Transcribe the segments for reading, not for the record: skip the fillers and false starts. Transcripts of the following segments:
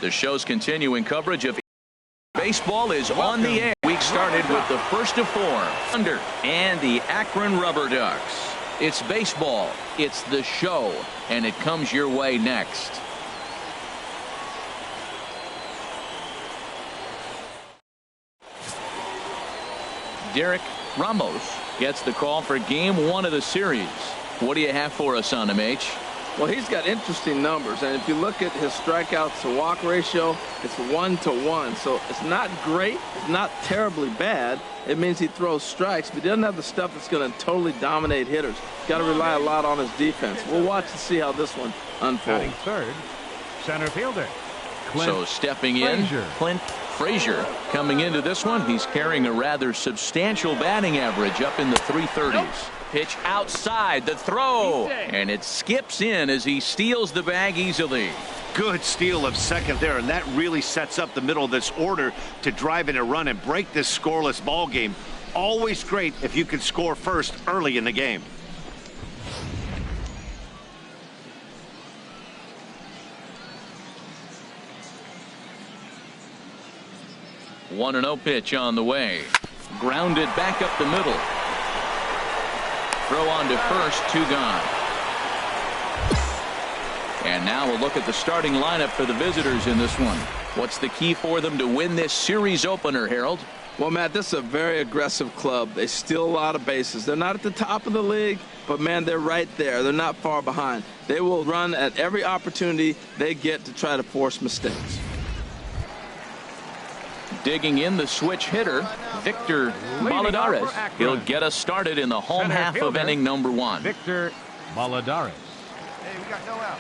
The show's continuing coverage of baseball is on the air. Week started with the first of four. Thunder and the Akron Rubber Ducks. It's baseball. It's the show. And it comes your way next. Derek Ramos gets the call for game one of the series. What do you have for us on him, H? Well, he's got interesting numbers, and if you look at his strikeouts to walk ratio, it's 1-to-1. So it's not great, it's not terribly bad. It means he throws strikes, but he doesn't have the stuff that's going to totally dominate hitters. Got to rely a lot on his defense. We'll watch and see how this one unfolds. Batting third, center fielder. Clint so stepping in, Clint Frazier coming into this one. He's carrying a rather substantial batting average up in the 330s. Nope. Pitch outside, the throw, and it skips in as he steals the bag easily. Good steal of second there, and that really sets up the middle of this order to drive in a run and break this scoreless ball game. Always great if you can score first early in the game. One and 0 pitch on the way. Grounded back up the middle. Throw on to first, 2 gone. And now we'll look at the starting lineup for the visitors in this one. What's the key for them to win this series opener, Harold? Well, Matt, this is a very aggressive club. They steal a lot of bases. They're not at the top of the league, but, man, they're right there. They're not far behind. They will run at every opportunity they get to try to force mistakes. Digging in the switch hitter, Victor Valladares. He'll get us started in the home half of inning number 1. Victor Valladares. Hey, we got no out.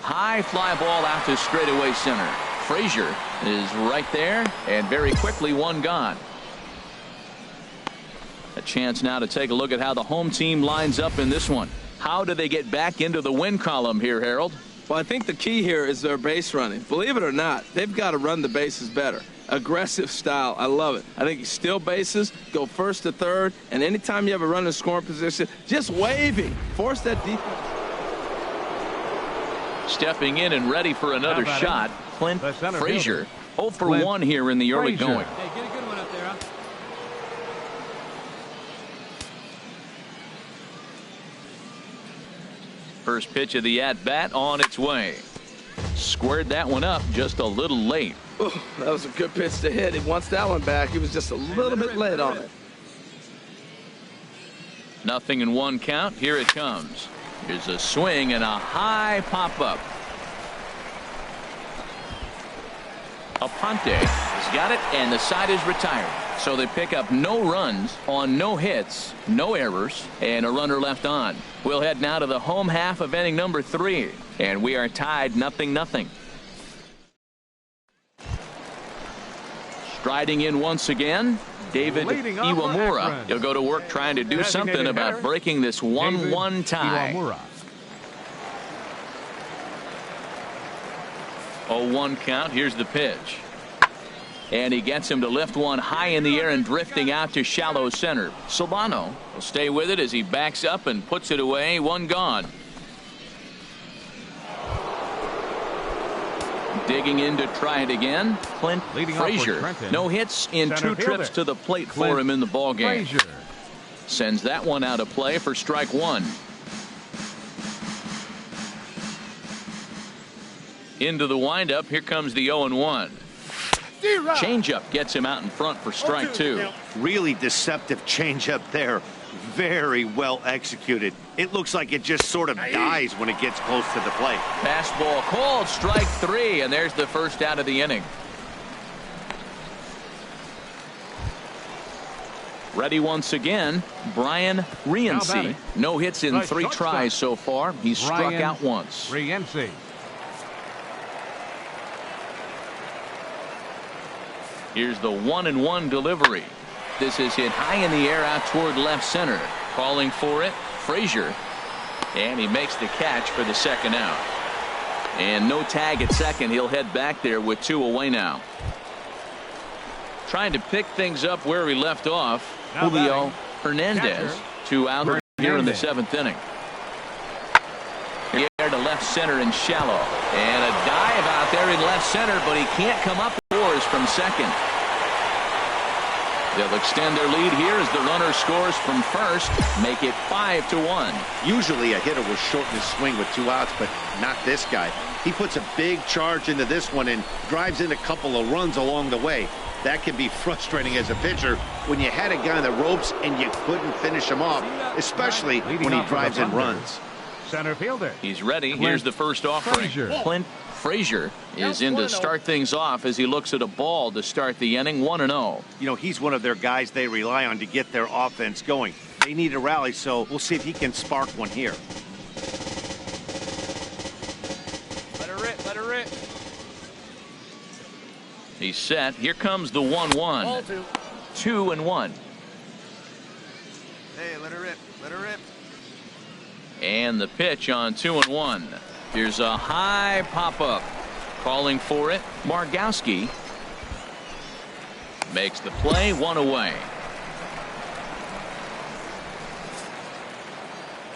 High fly ball out to straightaway center. Frazier is right there, and very quickly 1 gone. A chance now to take a look at how the home team lines up in this one. How do they get back into the win column here, Harold? Well, I think the key here is their base running. Believe it or not, they've got to run the bases better. Aggressive style. I love it. I think you steal bases, go first to third, and anytime you have a runner in scoring position, just waving. Force that defense. Stepping in and ready for another shot, Clint Frazier. 0 for 1 here in the early going. Hey, get a good one up there, huh? First pitch of the at-bat on its way. Squared that one up just a little late. Ooh, that was a good pitch to hit. He wants that one back. He was just a little bit late on it. 0-1 count. Here it comes. Here's a swing and a high pop-up. Aponte has got it, and the side is retired. So they pick up no runs on no hits, no errors, and a runner left on. We'll head now to the home half of inning number 3, and we are tied 0-0. Striding in once again, David Iwamura. He'll go to work trying to do something about breaking this 1-1 tie. 0-1 count. Here's the pitch. And he gets him to lift one high in the air and drifting out to shallow center. Solano will stay with it as he backs up and puts it away. 1 gone. Digging in to try it again. Clint Frazier. No hits in 2 trips to the plate for him in the ballgame. Sends that one out of play for strike 1. Into the windup. Here comes the 0-1. Changeup gets him out in front for strike 2. Really deceptive changeup there. Very well executed. It looks like it just sort of dies when it gets close to the plate. Fastball called, strike 3, and there's the first out of the inning. Ready once again, Brian Rienzi. No hits in 3 tries so far. He's struck out once. Rienzi. Here's the 1-1 delivery. This is hit high in the air out toward left center. Calling for it, Frazier. And he makes the catch for the second out. And no tag at second. He'll head back there with 2 away now. Trying to pick things up where he left off. Julio Hernandez. 2 out here in the 7th inning. center and shallow. And a dive out there in left center, but he can't come up with scores from second. They'll extend their lead here as the runner scores from first, make it 5-1. Usually a hitter will shorten his swing with 2 outs, but not this guy. He puts a big charge into this one and drives in a couple of runs along the way. That can be frustrating as a pitcher when you had a guy on the ropes and you couldn't finish him off, especially when he drives in runs. Center fielder. He's ready. Clint Here's the first offering. Frazier. Clint Frazier is in to start things off as he looks at a ball to start the inning. 1-0. You know, he's one of their guys they rely on to get their offense going. They need a rally, so we'll see if he can spark one here. Let her rip, let her rip. He's set. Here comes the 1-1. 2-1. Hey, let her rip, let her rip. And the pitch on 2-1. Here's a high pop-up. Calling for it, Margowski makes the play, 1 away.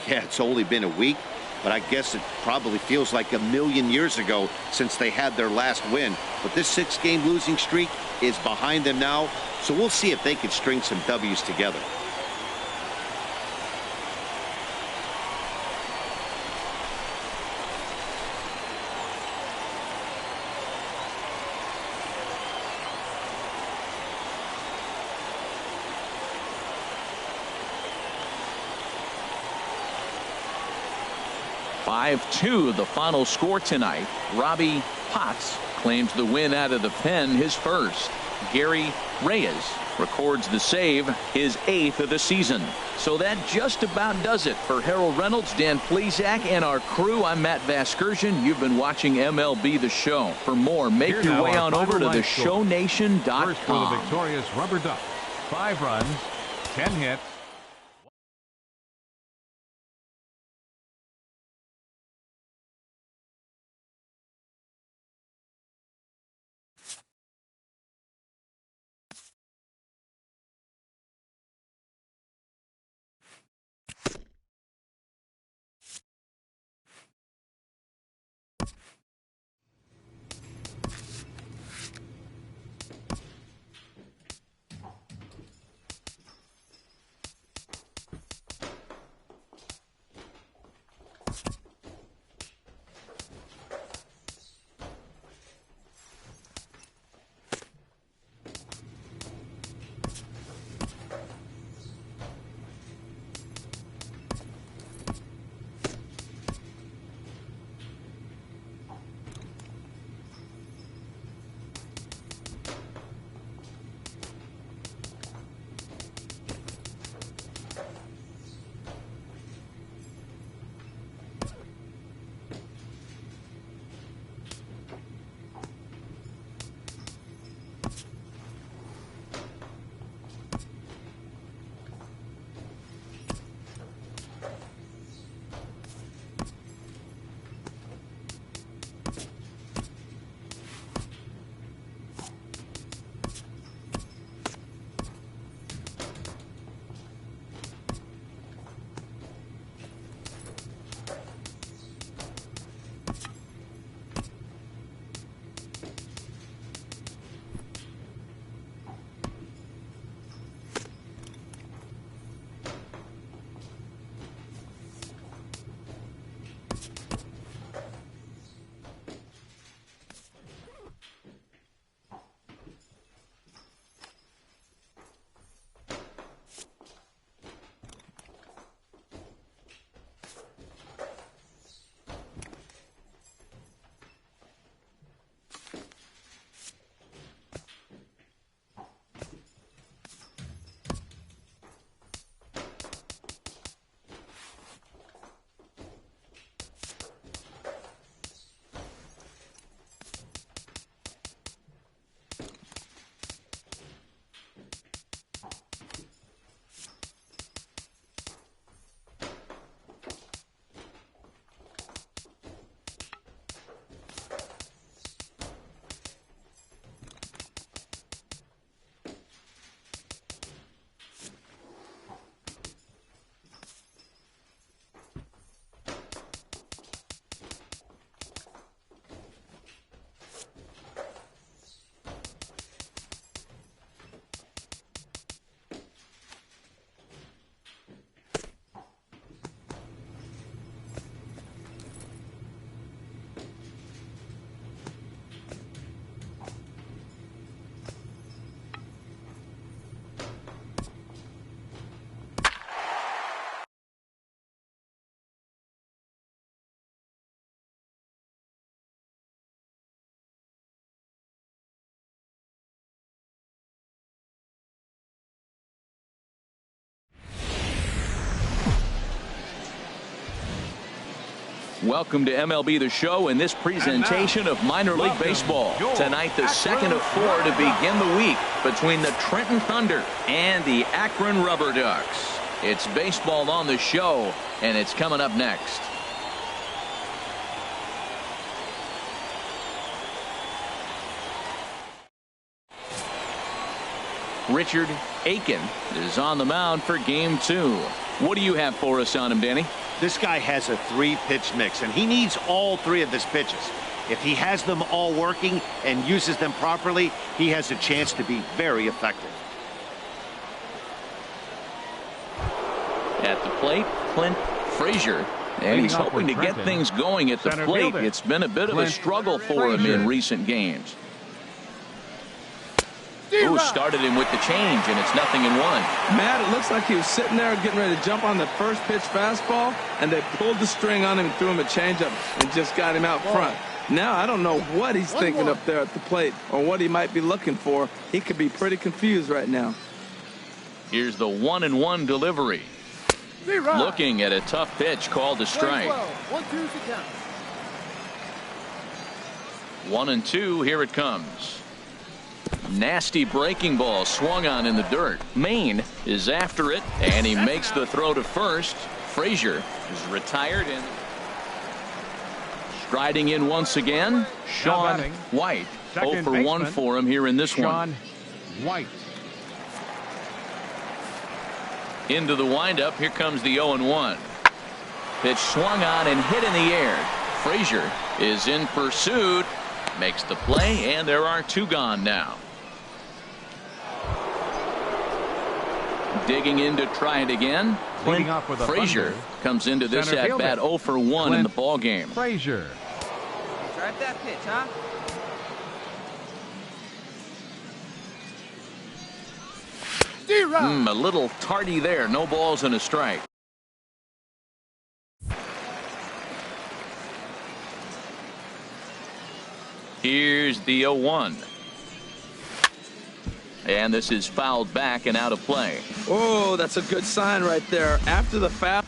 Yeah, it's only been a week, but I guess it probably feels like a million years ago since they had their last win. But this 6-game losing streak is behind them now, so we'll see if they can string some W's together. (5-2) the final score tonight. Robbie Potts claims the win out of the pen, his first. Gary Reyes records the save, his 8th of the season. So that just about does it for Harold Reynolds, Dan Plesac, and our crew. I'm Matt Vasgersian. You've been watching MLB The Show. For more, make Here your now way our on over to final score. theshownation.com. First for the victorious Rubber Duck. 5 runs, 10 hits, Welcome to MLB The Show and this presentation of minor league baseball. Tonight, the second of 4 to begin the week between the Trenton Thunder and the Akron Rubber Ducks. It's baseball on the show, and it's coming up next. Richard Aiken is on the mound for game 2. What do you have for us on him, Danny? This guy has a 3-pitch mix, and he needs all 3 of his pitches. If he has them all working and uses them properly, he has a chance to be very effective. At the plate, Clint Frazier, and he's hoping to get things going at the plate. It's been a bit of a struggle for him in recent games. Ooh, started him with the change, and it's 0-1. Matt, it looks like he was sitting there getting ready to jump on the first pitch fastball, and they pulled the string on him and threw him a changeup and just got him out front. Now, I don't know what he's thinking up there at the plate or what he might be looking for. He could be pretty confused right now. Here's the 1-1 delivery. Looking at a tough pitch called a strike. 1-2, here it comes. Nasty breaking ball swung on in the dirt. Maine is after it, and he makes the throw to first. Frazier is retired and striding in once again. Sean White, 0 for 1 for him here in this one. White. Into the windup. Here comes the 0-1. Pitch swung on and hit in the air. Frazier is in pursuit. Makes the play, and there are 2 gone now. Digging in to try it again. Clint Frazier comes into this at bat 0 for 1 in the ball game. Frazier. Drive that pitch, huh? A little tardy there. No balls and a strike. Here's the 0-1. And this is fouled back and out of play. Oh, that's a good sign right there. After the foul.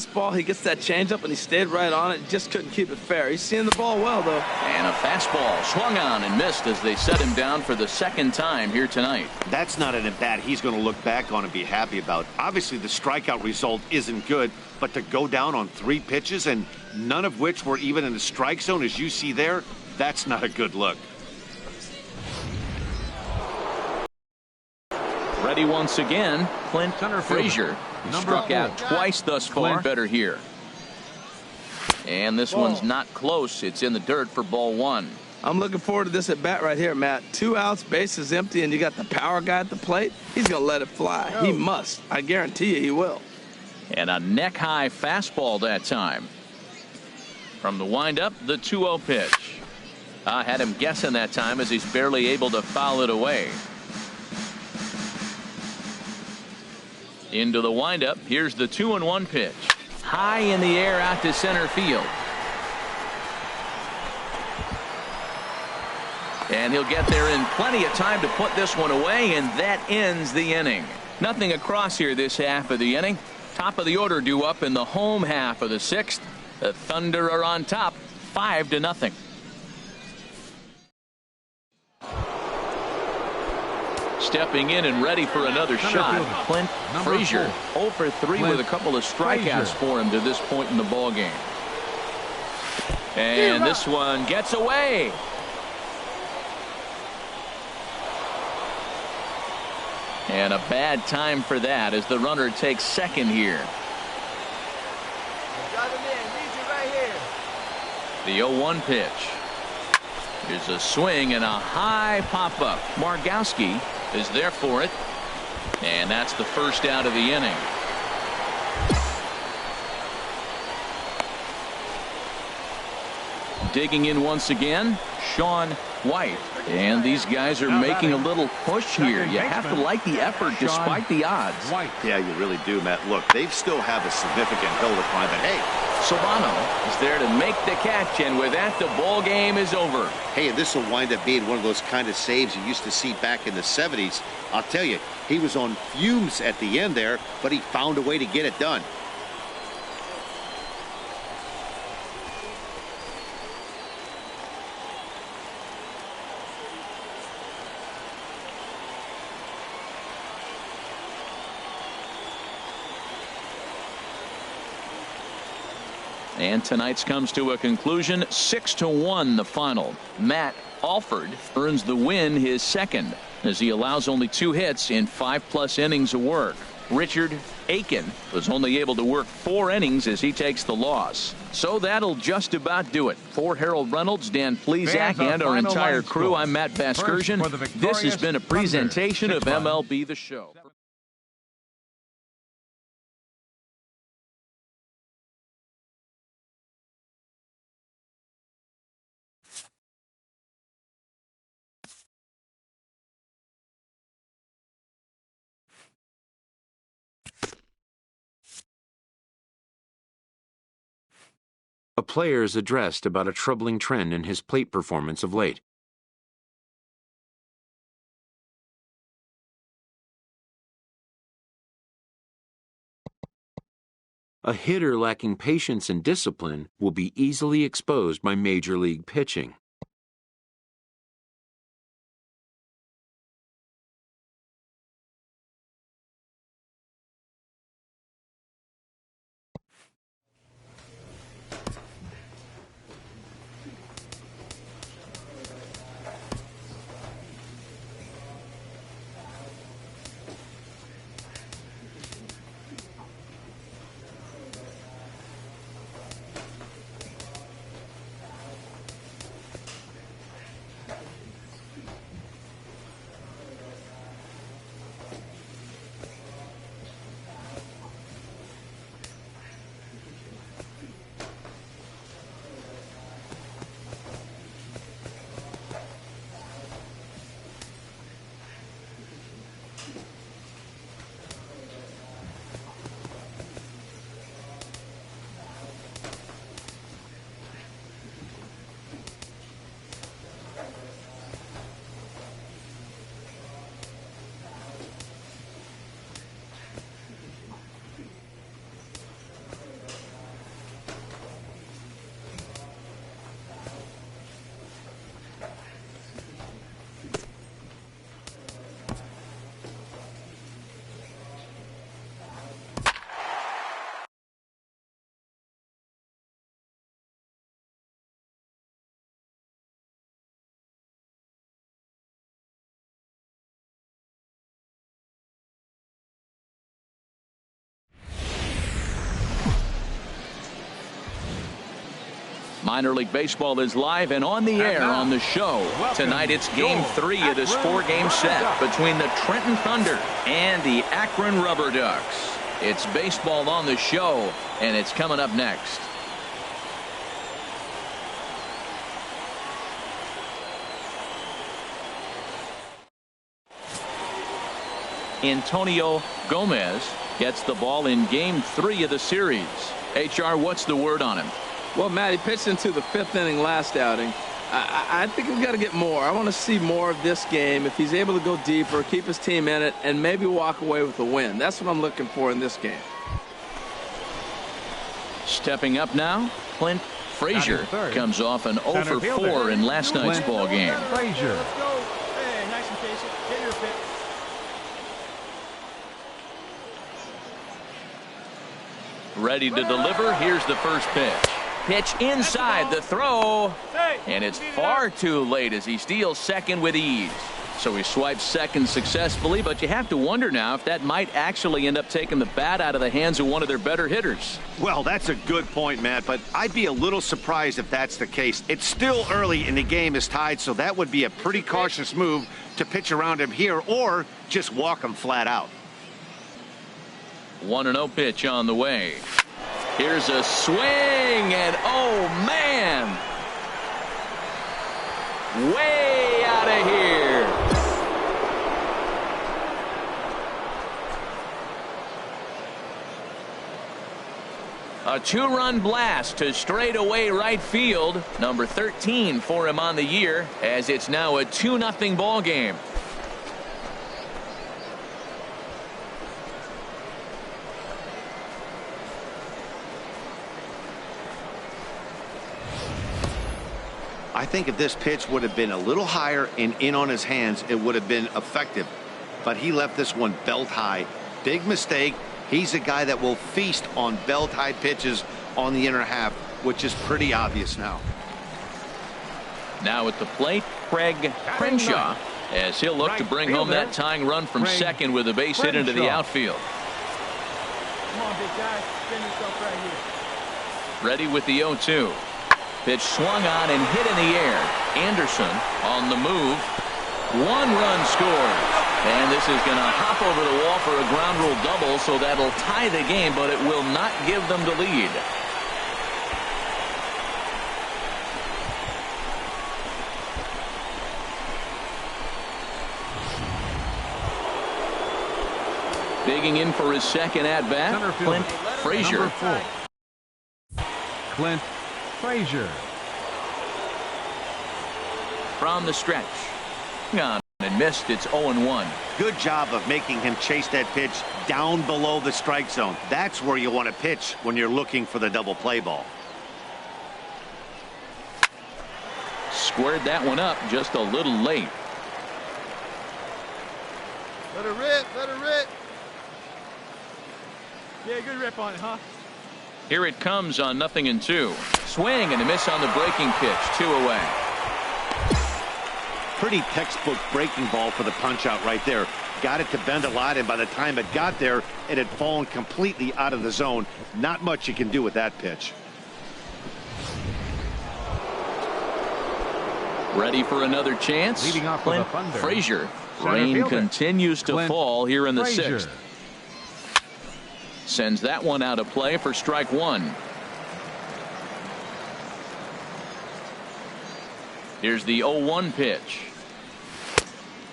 Ball, he gets that changeup and he stayed right on it. Just couldn't keep it fair. He's seeing the ball well, though. And a fastball swung on and missed as they set him down for the second time here tonight. That's not an at-bat he's going to look back on and be happy about. Obviously, the strikeout result isn't good, but to go down on 3 pitches and none of which were even in the strike zone, as you see there, that's not a good look. Ready once again, Clint Frazier. Struck out twice thus far. Clint. Better here. And this one's not close. It's in the dirt for ball 1. I'm looking forward to this at bat right here, Matt. 2 outs, bases empty, and you got the power guy at the plate. He's going to let it fly. He must. I guarantee you he will. And a neck-high fastball that time. From the windup, the 2-0 pitch. I had him guessing that time as he's barely able to foul it away. Into the windup. Here's the 2-1 pitch. High in the air out to center field. And he'll get there in plenty of time to put this one away, and that ends the inning. Nothing across here this half of the inning. Top of the order due up in the home half of the 6th. The Thunder are on top, 5-0. Stepping in and ready for another shot, Clint Frazier. 0 for 3 with a couple of strikeouts for him to this point in the ball game. And this one gets away. And a bad time for that as the runner takes second here. The 0-1 pitch. Here's a swing and a high pop-up. Margowski is there for it. And that's the first out of the inning. Digging in once again, Sean White. And these guys are making a little push here. You have to like the effort despite the odds. Yeah, you really do, Matt. Look, they still have a significant hill to climb, but hey, Solano is there to make the catch, and with that, the ball game is over. Hey, this will wind up being one of those kind of saves you used to see back in the 70s. I'll tell you, he was on fumes at the end there, but he found a way to get it done. And tonight's comes to a conclusion, 6-1 the final. Matt Alford earns the win, his second, as he allows only 2 hits in 5+ innings of work. Richard Aiken was only able to work 4 innings as he takes the loss. So that'll just about do it. For Harold Reynolds, Dan Plesac, and our entire crew, I'm Matt Vasgersian. This has been a presentation of MLB The Show. A player is addressed about a troubling trend in his plate performance of late. A hitter lacking patience and discipline will be easily exposed by major league pitching. Minor League Baseball is live and on the air on the show. Tonight it's Game 3 of this 4-game set between the Trenton Thunder and the Akron Rubber Ducks. It's baseball on the show, and it's coming up next. Antonio Gomez gets the ball in Game 3 of the series. HR, what's the word on him? Well, Matt, he pitched into the 5th inning last outing. I think he's got to get more. I want to see more of this game. If he's able to go deeper, keep his team in it, and maybe walk away with a win. That's what I'm looking for in this game. Stepping up now, Clint Frazier comes off an 0 for 4 in last night's ball game. Frazier. Let's go. Hey, nice and patient. Get your pitch. Ready to deliver. Here's the first pitch. Pitch inside the throw. And it's far too late as he steals second with ease. So he swipes second successfully, but you have to wonder now if that might actually end up taking the bat out of the hands of one of their better hitters. Well, that's a good point, Matt, but I'd be a little surprised if that's the case. It's still early and the game is tied, so that would be a pretty cautious move to pitch around him here or just walk him flat out. 1-0 pitch on the way. Here's a swing, and oh man, way out of here. A 2-run blast to straightaway right field. Number 13 for him on the year, as it's now a 2-0 ball game. I think if this pitch would have been a little higher and in on his hands, it would have been effective. But he left this one belt high. Big mistake. He's a guy that will feast on belt high pitches on the inner half, which is pretty obvious now. Now at the plate, Craig Crenshaw, as he'll look to bring home that tying run from second with a base hit into the outfield. Come on, big guy. Spin yourself right here. Ready with the 0-2. Pitch swung on and hit in the air. Anderson on the move. 1-run scored. And this is going to hop over the wall for a ground rule double, so that'll tie the game, but it will not give them the lead. Digging in for his second at-bat, Clint Frazier. Clint Frazier. From the stretch. On and missed. It's 0-1. Good job of making him chase that pitch down below the strike zone. That's where you want to pitch when you're looking for the double play ball. Squared that one up just a little late. Let her rip. Let her rip. Yeah, good rip on it, huh? Here it comes on 0-2. Swing and a miss on the breaking pitch. 2 away. Pretty textbook breaking ball for the punch out right there. Got it to bend a lot, and by the time it got there, it had fallen completely out of the zone. Not much you can do with that pitch. Ready for another chance. Leading off Clint with a thunder. Frazier. Center Rain fielder. continues to Clint fall here in the Frazier. 6th. Sends that one out of play for strike 1. Here's the 0-1 pitch.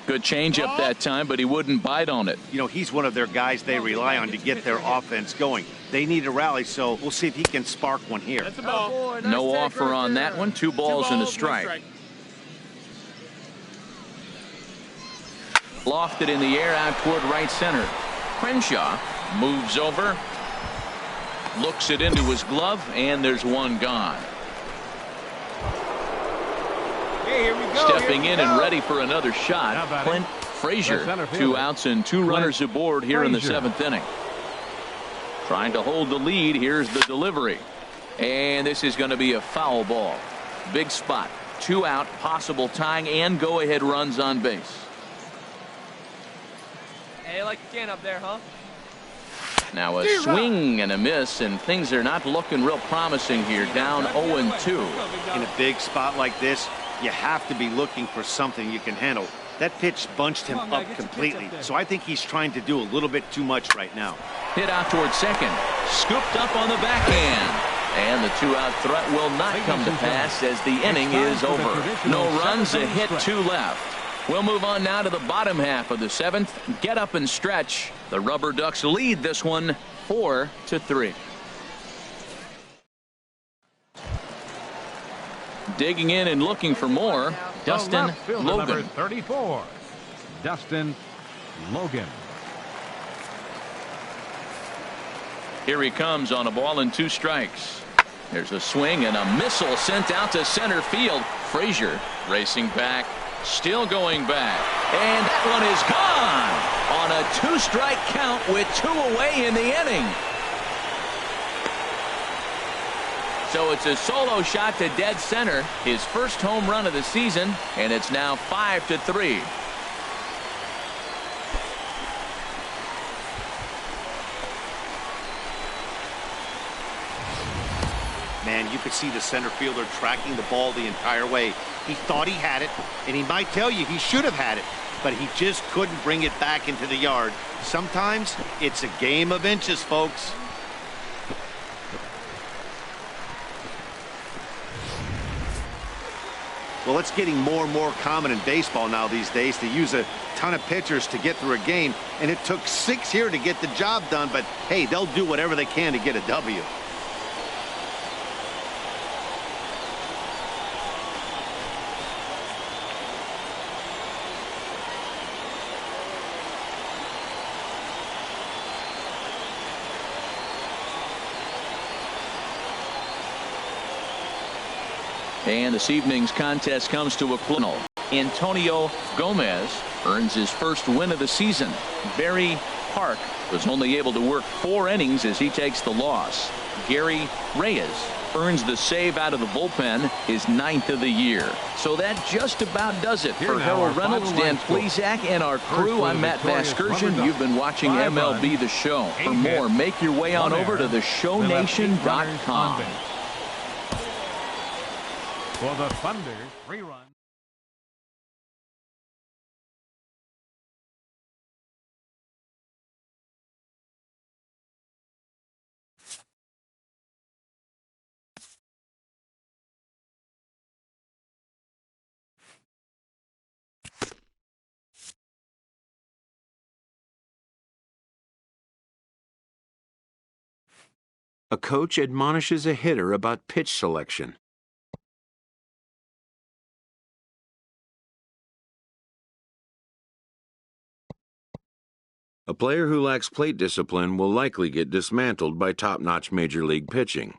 Good changeup that time, but he wouldn't bite on it. You know, he's one of their guys they rely on to get their offense going. They need a rally, so we'll see if he can spark one here. That's the ball. No offer on that one. 2 balls and a strike. Lofted in the air out toward right center. Crenshaw moves over, looks it into his glove, and there's one gone. Hey, here we go. Stepping in and ready for another shot, Clint Frazier. 2 outs and 2 runners aboard here in the 7th inning. Trying to hold the lead. Here's the delivery. And this is going to be a foul ball. Big spot. 2 out, possible tying and go-ahead runs on base. Hey, you like the can up there, huh? Now a swing and a miss, and things are not looking real promising here. Down 0-2. In a big spot like this, you have to be looking for something you can handle. That pitch bunched him up completely, so I think he's trying to do a little bit too much right now. Hit out towards second. Scooped up on the backhand. And the two-out threat will not come to pass as the inning is over. No runs, a hit, 2 left. We'll move on now to the bottom half of the 7th. Get up and stretch. The Rubber Ducks lead this one 4-3. Digging in and looking for more, Dustin Logan. Number 34, Dustin Logan. Here he comes on a ball and 2 strikes. There's a swing and a missile sent out to center field. Frazier racing back, still going back, and that one is gone on a 2-strike count with 2 away in the inning. So it's a solo shot to dead center, his first home run of the season, and it's now 5-3. Man, you could see the center fielder tracking the ball the entire way. He thought he had it, and he might tell you he should have had it, but he just couldn't bring it back into the yard. Sometimes it's a game of inches, folks. Well, it's getting more and more common in baseball now these days to use a ton of pitchers to get through a game, and it took 6 here to get the job done, but hey, they'll do whatever they can to get a W. And this evening's contest comes to a close. Antonio Gomez earns his first win of the season. Barry Park was only able to work 4 innings as he takes the loss. Gary Reyes earns the save out of the bullpen, his 9th of the year. So that just about does it for Harold Reynolds, Dan Plesac, and our crew. I'm Matt Vasgersian. You've been watching MLB The Show. For more, make your way on over to theshownation.com. For the Thunder, 3 runs. A coach admonishes a hitter about pitch selection. A player who lacks plate discipline will likely get dismantled by top-notch major league pitching.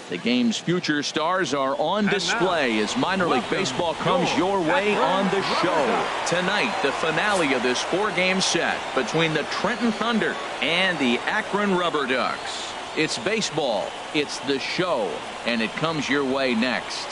The game's future stars are on display as minor league baseball comes your way on the show. Tonight, the finale of this 4-game set between the Trenton Thunder and the Akron Rubber Ducks. It's baseball, it's the show, and it comes your way next.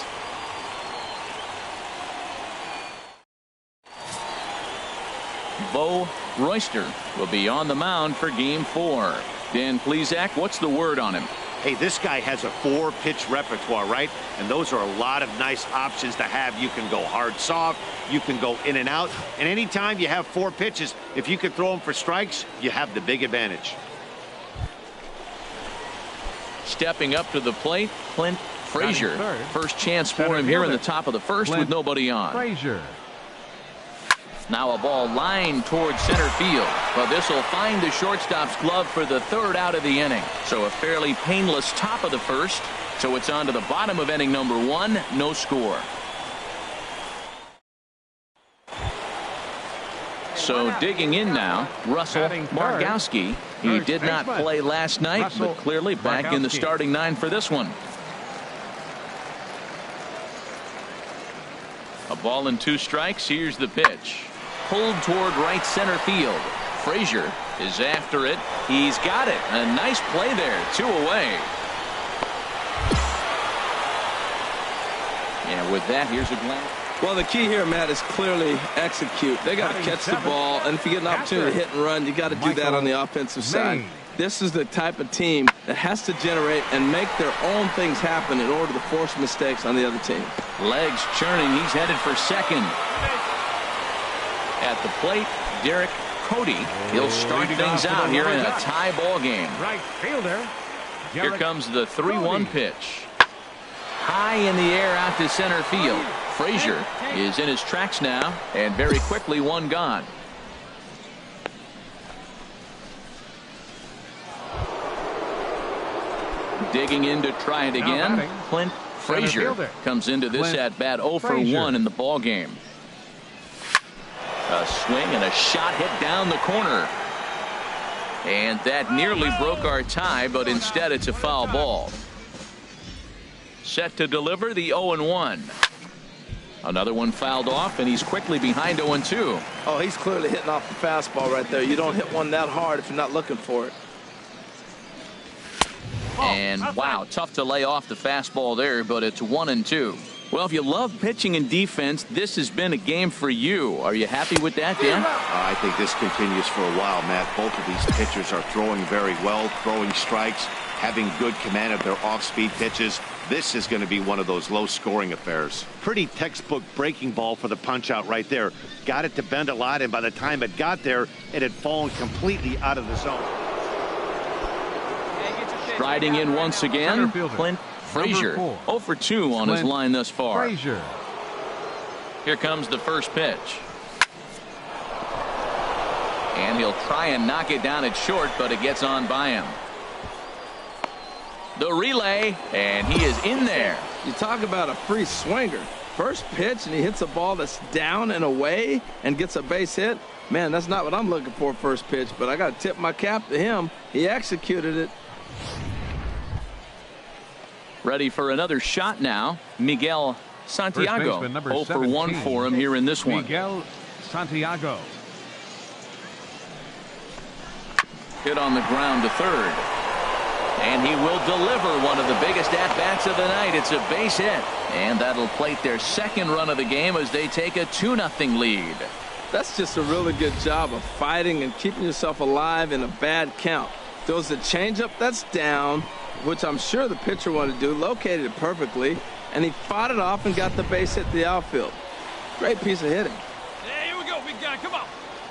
Bo Royster will be on the mound for Game 4. Dan Plesac, what's the word on him? Hey, this guy has a 4-pitch repertoire, right? And those are a lot of nice options to have. You can go hard, soft. You can go in and out. And anytime you have 4 pitches, if you can throw them for strikes, you have the big advantage. Stepping up to the plate, Clint Frazier, first chance for him here in the top of the first with nobody on. Frazier. Now a ball lined towards center field, but this will find the shortstop's glove for the third out of the inning. So a fairly painless top of the first. So it's on to the bottom of inning number 1, no score. So digging in now, Russell Margowski. He did not play last night, but clearly back in the starting 9 for this one. A ball and 2 strikes. Here's the pitch. Pulled toward right center field. Frazier is after it. He's got it. A nice play there. 2 away. And with that, here's a glance. Well, the key here, Matt, is clearly execute. They got to catch the ball, and if you get an opportunity to hit and run, you got to do that on the offensive side. This is the type of team that has to generate and make their own things happen in order to force mistakes on the other team. Legs churning. He's headed for second. At the plate, Derek Cody. He'll start things out here in a tie ball game. Right fielder. Here comes the 3-1 pitch. High in the air out to center field. Frazier is in his tracks now, and very quickly 1 gone. Digging in to try it again. Clint Frazier comes into this at bat 0 for 1 in the ball game. A swing and a shot hit down the corner. And that nearly broke our tie, but instead it's a foul ball. Set to deliver the 0-1. Another one fouled off, and he's quickly behind 0-2. Oh, he's clearly hitting off the fastball right there. You don't hit one that hard if you're not looking for it. And wow, tough to lay off the fastball there, but it's 1-2. Well, if you love pitching and defense, this has been a game for you. Are you happy with that, Dan? I think this continues for a while, Matt. Both of these pitchers are throwing very well, throwing strikes, having good command of their off-speed pitches. This is going to be one of those low-scoring affairs. Pretty textbook breaking ball for the punch-out right there. Got it to bend a lot, and by the time it got there, it had fallen completely out of the zone. Striding in once again, Clint Frazier. 0 for 2 on his line thus far. Frazier. Here comes the first pitch. And he'll try and knock it down at short, but it gets on by him. The relay, and he is in there. You talk about a free swinger. First pitch, and he hits a ball that's down and away and gets a base hit. Man, that's not what I'm looking for first pitch, but I got to tip my cap to him. He executed it. Ready for another shot now. Miguel Santiago. 0 for 1 for him here in this one. Miguel Santiago. Hit on the ground to third. And he will deliver one of the biggest at-bats of the night. It's a base hit. And that'll plate their second run of the game as they take a 2-0 lead. That's just a really good job of fighting and keeping yourself alive in a bad count. Throws the changeup that's down, which I'm sure the pitcher wanted to do, located it perfectly, and he fought it off and got the base hit to the outfield. Great piece of hitting. Hey, here we go, big guy. Come on.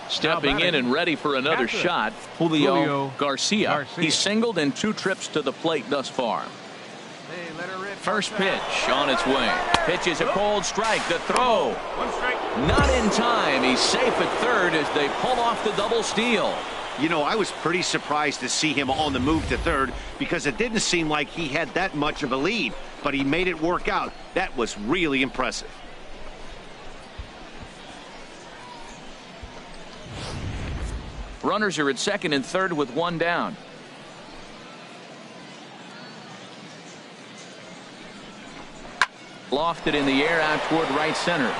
Stepping in and ready for another shot, Julio Garcia. He singled in 2 trips to the plate thus far. Hey, let her rip. First pitch on its way. Pitch is a cold strike. The throw. 1 strike. Not in time. He's safe at third as they pull off the double steal. You know, I was pretty surprised to see him on the move to third because it didn't seem like he had that much of a lead, but he made it work out. That was really impressive. Runners are at second and third with 1 down. Lofted in the air out toward right center.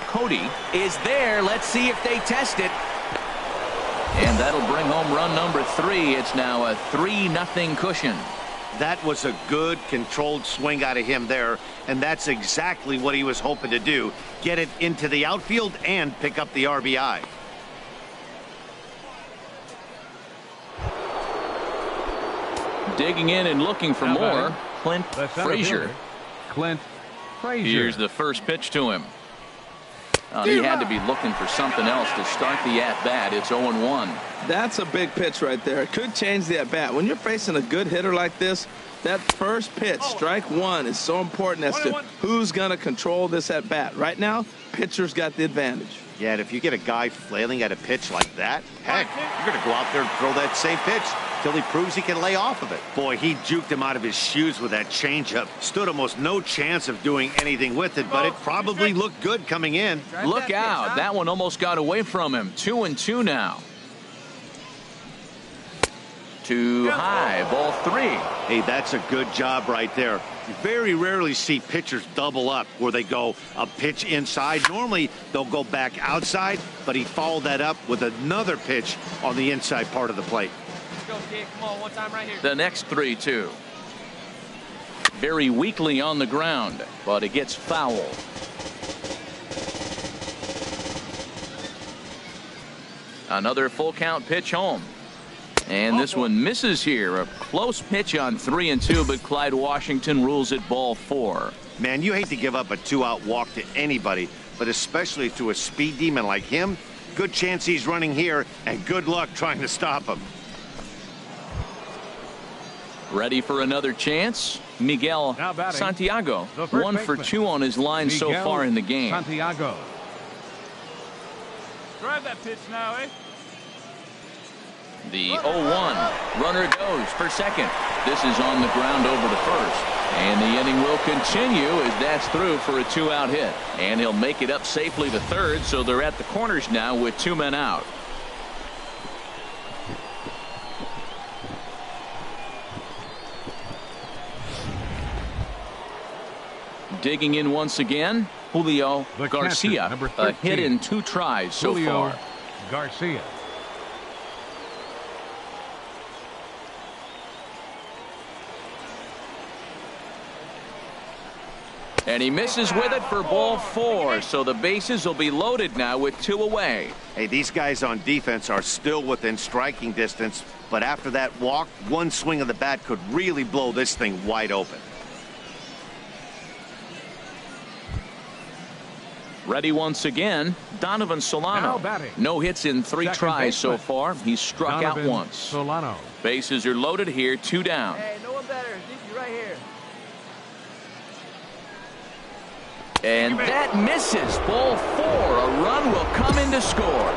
Cody is there. Let's see if they test it. And that'll bring home run number 3. It's now a 3-0 cushion. That was a good controlled swing out of him there, and that's exactly what he was hoping to do. Get it into the outfield and pick up the RBI. Digging in and looking for more, Clint Frazier. Clint Frazier. Here's the first pitch to him. He had to be looking for something else to start the at-bat. It's 0-1. That's a big pitch right there. It could change the at-bat. When you're facing a good hitter like this, that first pitch, strike one, is so important as to who's going to control this at-bat. Right now, pitcher's got the advantage. Yeah, and if you get a guy flailing at a pitch like that, heck, you're going to go out there and throw that same pitch till he proves he can lay off of it. Boy, he juked him out of his shoes with that changeup. Stood almost no chance of doing anything with it, but it probably looked good coming in. Look out. That one almost got away from him. 2-2 now. Too high. Ball 3. Hey, that's a good job right there. You very rarely see pitchers double up where they go a pitch inside. Normally, they'll go back outside, but he followed that up with another pitch on the inside part of the plate. Let's go, kid. Come on, one time right here. The next 3-2. Very weakly on the ground, but it gets foul. Another full count pitch home. And this one misses here. A close pitch on 3-2, but Clyde Washington rules it ball 4. Man, you hate to give up a 2-out walk to anybody, but especially to a speed demon like him. Good chance he's running here, and good luck trying to stop him. Ready for another chance? Miguel Santiago. 1 for 2 on his line so far in the game. Santiago. Drive that pitch now, eh? The 0-1. Runner goes for second. This is on the ground over to first. And the inning will continue as that's through for a 2-out hit. And he'll make it up safely to third, so they're at the corners now with 2 men out. Digging in once again, Julio Garcia. A hit in 2 tries so far. Garcia. And he misses with it for ball 4, so the bases will be loaded now with 2 away. Hey, these guys on defense are still within striking distance, but after that walk, one swing of the bat could really blow this thing wide open. Ready once again, Donovan Solano. No hits in 3 tries so far. He's struck out once. Solano. Bases are loaded here, 2 down. Hey, no one better. You right here. And that misses. Ball 4. A run will come in to score.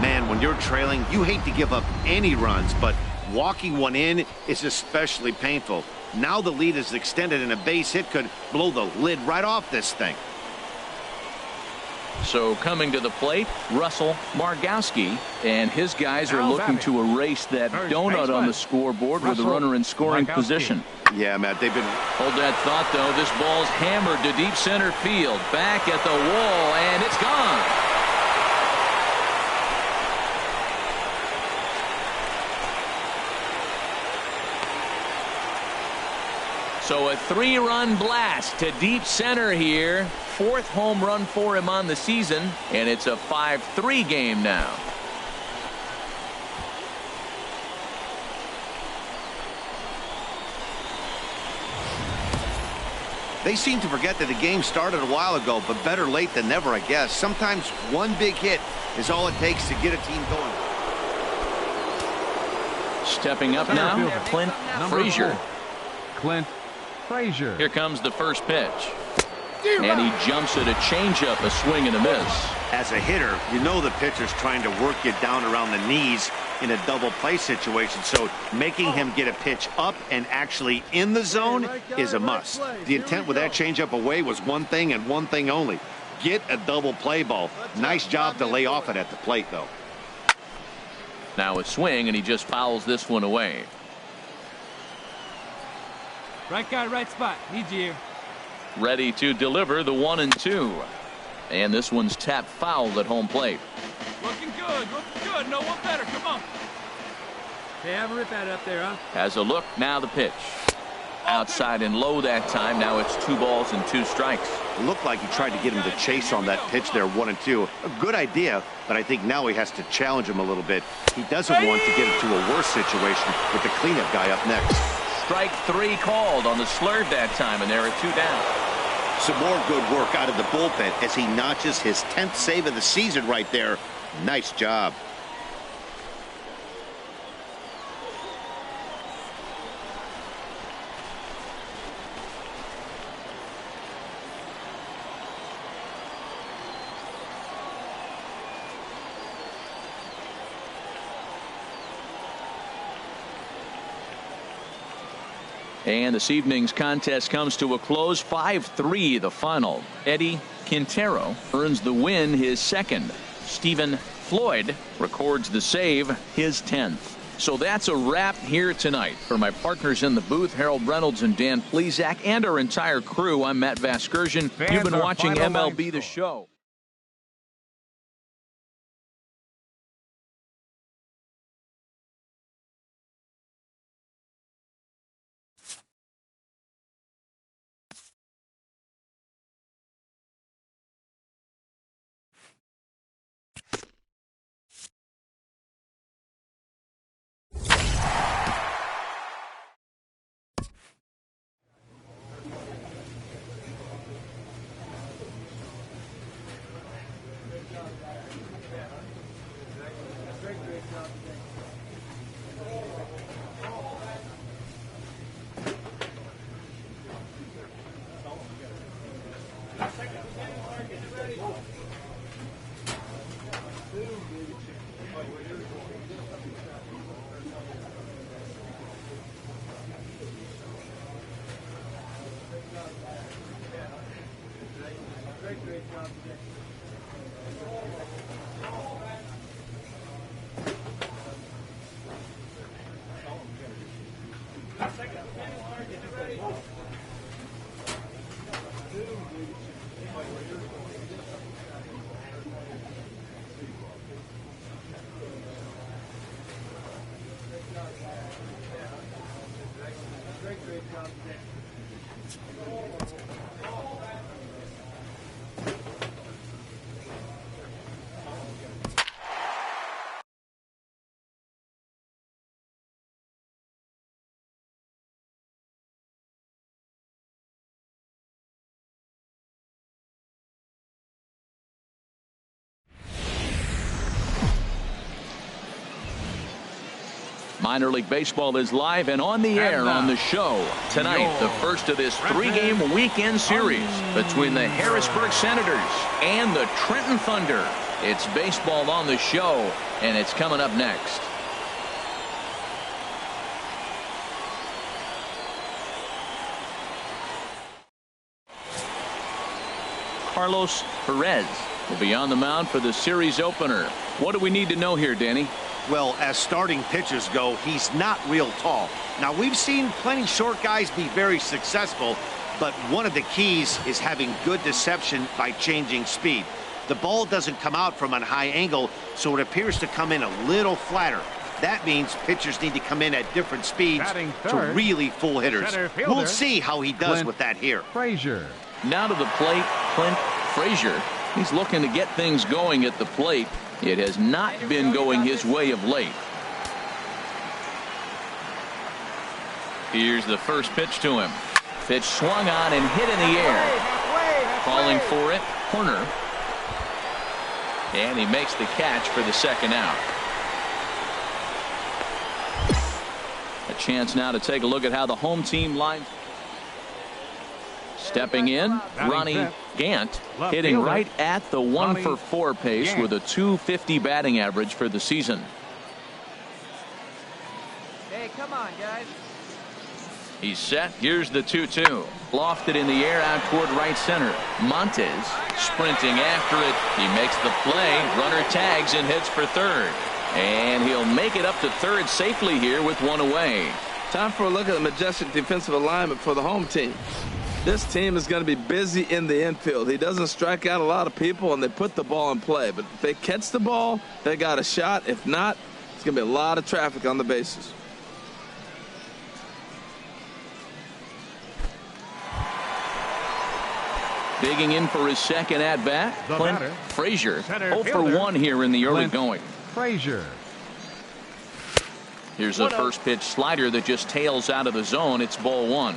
Man, when you're trailing, you hate to give up any runs, but walking one in is especially painful. Now the lead is extended, and a base hit could blow the lid right off this thing. So coming to the plate, Russell Margowski, and his guys are looking to erase that donut on the scoreboard with a runner in scoring position. Yeah, Matt, they've been... Hold that thought, though. This ball's hammered to deep center field. Back at the wall, and it's gone. So a 3-run blast to deep center here. 4th home run for him on the season, and it's a 5-3 game now. They seem to forget that the game started a while ago, but better late than never, I guess. Sometimes one big hit is all it takes to get a team going. Stepping up now, Clint Frazier. Clint Frazier. Here comes the first pitch. And he jumps at a changeup, a swing and a miss. As a hitter, you know the pitcher's trying to work you down around the knees in a double play situation, so making him get a pitch up and actually in the zone is a must. The intent with that changeup away was one thing and one thing only: get a double play ball. Nice job to lay off it at the plate, though. Now a swing, and he just fouls this one away. Right guy, right spot. Need you here. Ready to deliver the 1-2. And this one's tapped foul at home plate. Looking good. Looking good. No one better. Come on. Hey, have a rip at it up there, huh? Has a look. Now the pitch. Outside and low that time. Now it's 2 balls and 2 strikes. It looked like he tried to get him to chase on that pitch there, 1-2. A good idea, but I think now he has to challenge him a little bit. He doesn't want to get into a worse situation with the cleanup guy up next. Strike 3 called on the slurve that time, and there are 2 down. Some more good work out of the bullpen as he notches his 10th save of the season right there. Nice job. And this evening's contest comes to a close. 5-3 the final. Eddie Quintero earns the win, his second. Stephen Floyd records the save, his 10th. So that's a wrap here tonight. For my partners in the booth, Harold Reynolds and Dan Plesac, and our entire crew, I'm Matt Vasgersian. You've been watching MLB The Show. Minor League Baseball is live and on the air on the show. Tonight, the first of this 3-game weekend series between the Harrisburg Senators and the Trenton Thunder. It's baseball on the show, and it's coming up next. Carlos Perez will be on the mound for the series opener. What do we need to know here, Danny? Well, as starting pitchers go, he's not real tall. Now, we've seen plenty short guys be very successful, but one of the keys is having good deception by changing speed. The ball doesn't come out from a high angle, so it appears to come in a little flatter. That means pitchers need to come in at different speeds to really fool hitters. We'll see how he does Clint with that here. Frazier. Now to the plate, Clint Frazier. He's looking to get things going at the plate. It has not been going his way of late. Here's the first pitch to him. Pitch swung on and hit in the air. Calling for it, corner. And he makes the catch for the second out. A chance now to take a look at how the home team lines. Stepping in, Ronnie Gant hitting right at the 1-for-4 pace with a .250 batting average for the season. Hey, come on, guys. He's set. Here's the 2-2. Lofted in the air out toward right center. Montes sprinting after it. He makes the play. Runner tags and hits for third. And he'll make it up to third safely here with one away. Time for a look at the majestic defensive alignment for the home team. This team is going to be busy in the infield. He doesn't strike out a lot of people, and they put the ball in play. But if they catch the ball, they got a shot. If not, it's going to be a lot of traffic on the bases. Digging in for his second at-bat, Clint Frazier. 0-for-1 here in the early going. Frazier. Here's a first pitch slider that just tails out of the zone. It's ball one.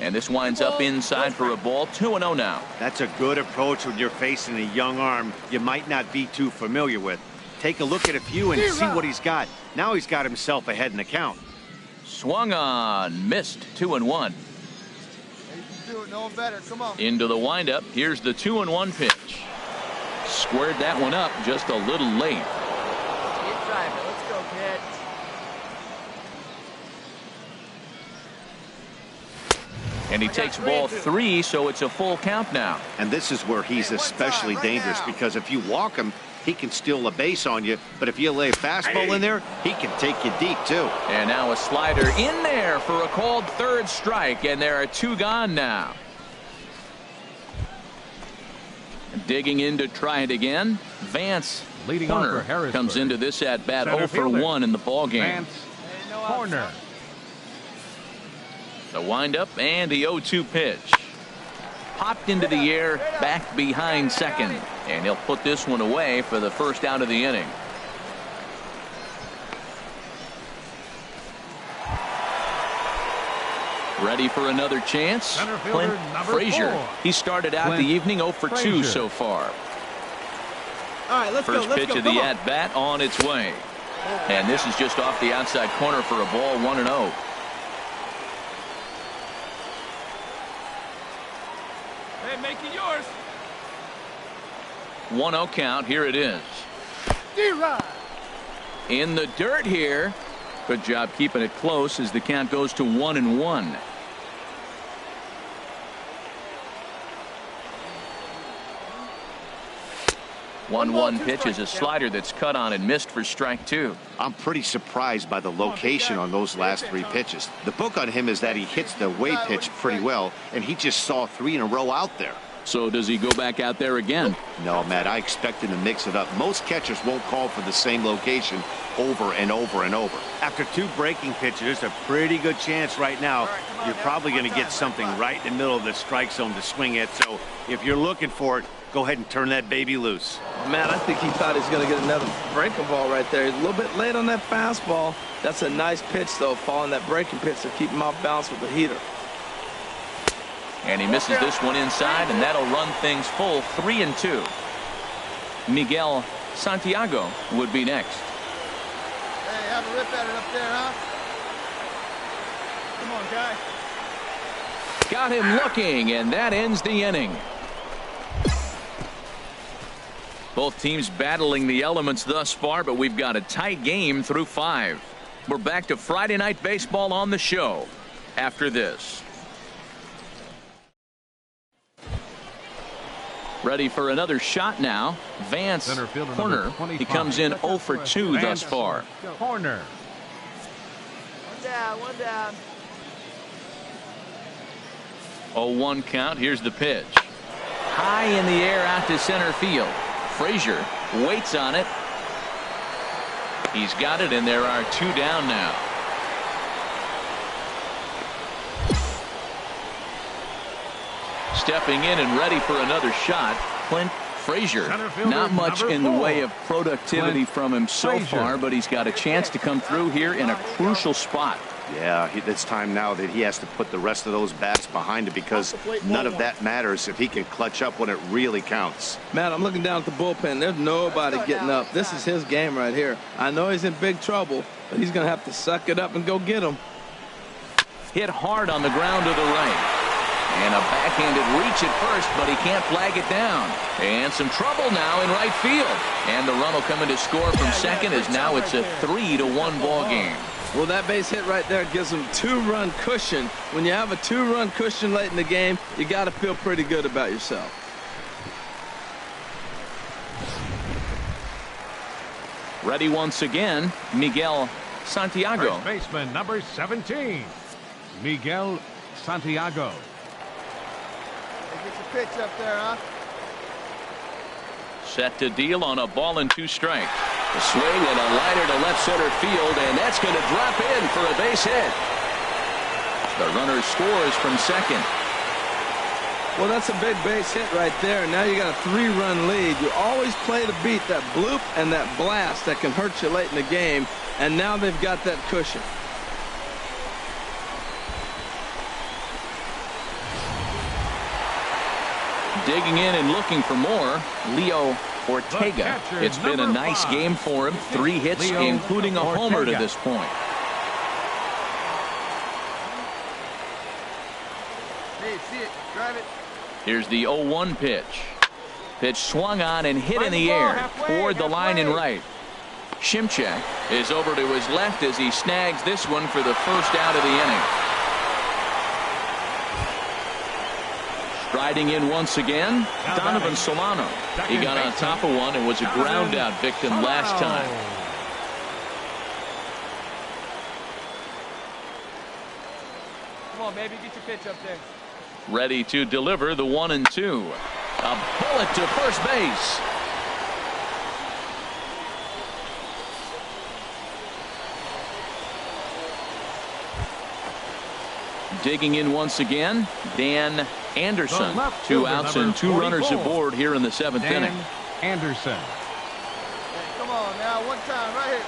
And this winds up inside for a ball. 2-0 now. That's a good approach when you're facing a young arm you might not be too familiar with. Take a look at a few and see what he's got. Now he's got himself ahead in the count. Swung on, missed. 2-1. No better. Come on. Into the windup. Here's the 2-1 pitch. Squared that one up just a little late. Keep driving. Let's go, kid. And he takes ball 3, so it's a full count now. And this is where he's especially dangerous because if you walk him, he can steal a base on you. But if you lay a fastball in there, he can take you deep, too. And now a slider in there for a called third strike, and there are 2 gone now. Digging in to try it again. Vance Leading off for Corner Harrisburg. comes into this at bat 0 for fielder. 1 in the ball game. Vance Corner. The windup and the 0-2 pitch. Popped into the air, back behind second, and he'll put this one away for the first out of the inning. Ready for another chance. Clint Frazier. 4. He started out Clint the evening 0 for 2 Frazier. so far. All right, let's go. First pitch of the at bat on its way, and this is just off the outside corner for a ball. 1-0. Hey, make it yours. 1-0 count. Here it is. In the dirt here. Good job keeping it close as the count goes to 1-1. One pitch is a slider that's cut on and missed for strike 2. I'm pretty surprised by the location on those last 3 pitches. The book on him is that he hits the away pitch pretty well, and he just saw 3 in a row out there. So does he go back out there again? No, Matt, I expect him to mix it up. Most catchers won't call for the same location over and over and over. After 2 breaking pitches, there's a pretty good chance right now you're probably going to get something right in the middle of the strike zone to swing at. So if you're looking for it, go ahead and turn that baby loose. Man, I think he thought he was going to get another breaking ball right there. He's a little bit late on that fastball. That's a nice pitch, though, following that breaking pitch to keep him off balance with the heater. And he misses this one inside, and that'll run things full. 3-2. Miguel Santiago would be next. Hey, have a rip at it up there, huh? Come on, guy. Got him looking, and that ends the inning. Both teams battling the elements thus far, but we've got a tight game through 5. We're back to Friday Night Baseball on the show after this. Ready for another shot now. Vance Corner. He comes in 0 for 2 thus far. Corner. One down. 0-1 count. Here's the pitch. High in the air out to center field. Frazier waits on it. He's got it, and there are 2 down now. Stepping in and ready for another shot, Clint Frazier. Not much in the way of productivity from him so far, but he's got a chance to come through here in a crucial spot. Yeah, it's time now that he has to put the rest of those bats behind it because none of that matters if he can clutch up when it really counts. Man, I'm looking down at the bullpen. There's nobody getting up. This is his game right here. I know he's in big trouble, but he's going to have to suck it up and go get him. Hit hard on the ground to the right. And a backhanded reach at first, but he can't flag it down. And some trouble now in right field. And the run will come in to score from second as now it's a 3-1 ball game. Well, that base hit right there gives him 2-run cushion. When you have a 2-run cushion late in the game, you got to feel pretty good about yourself. Ready once again, Miguel Santiago. First baseman number 17, Miguel Santiago. Hey, get your pitch up there, huh? Set to deal on a ball and 2 strikes. A swing and a liner to left center field, and that's going to drop in for a base hit. The runner scores from second. Well, that's a big base hit right there. And now you got a 3-run lead. You always play to beat that bloop and that blast that can hurt you late in the game. And now they've got that cushion. Digging in and looking for more, Leo Ortega. It's been a nice game for him. 3 hits, including a homer to this point. Hey, see it. Drive it. Here's the 0-1 pitch. Pitch swung on and hit in the air toward the line and right. Shimchak is over to his left as he snags this one for the first out of the inning. Striding in once again, Donovan Solano. He got on top of one and was a ground out victim last time. Come on, baby, get your pitch up there. Ready to deliver the 1-2. A bullet to first base. Digging in once again, Dan Anderson. 2 outs and 2 runners aboard here in the 7th inning. Anderson. Hey, come on now, one time, right here.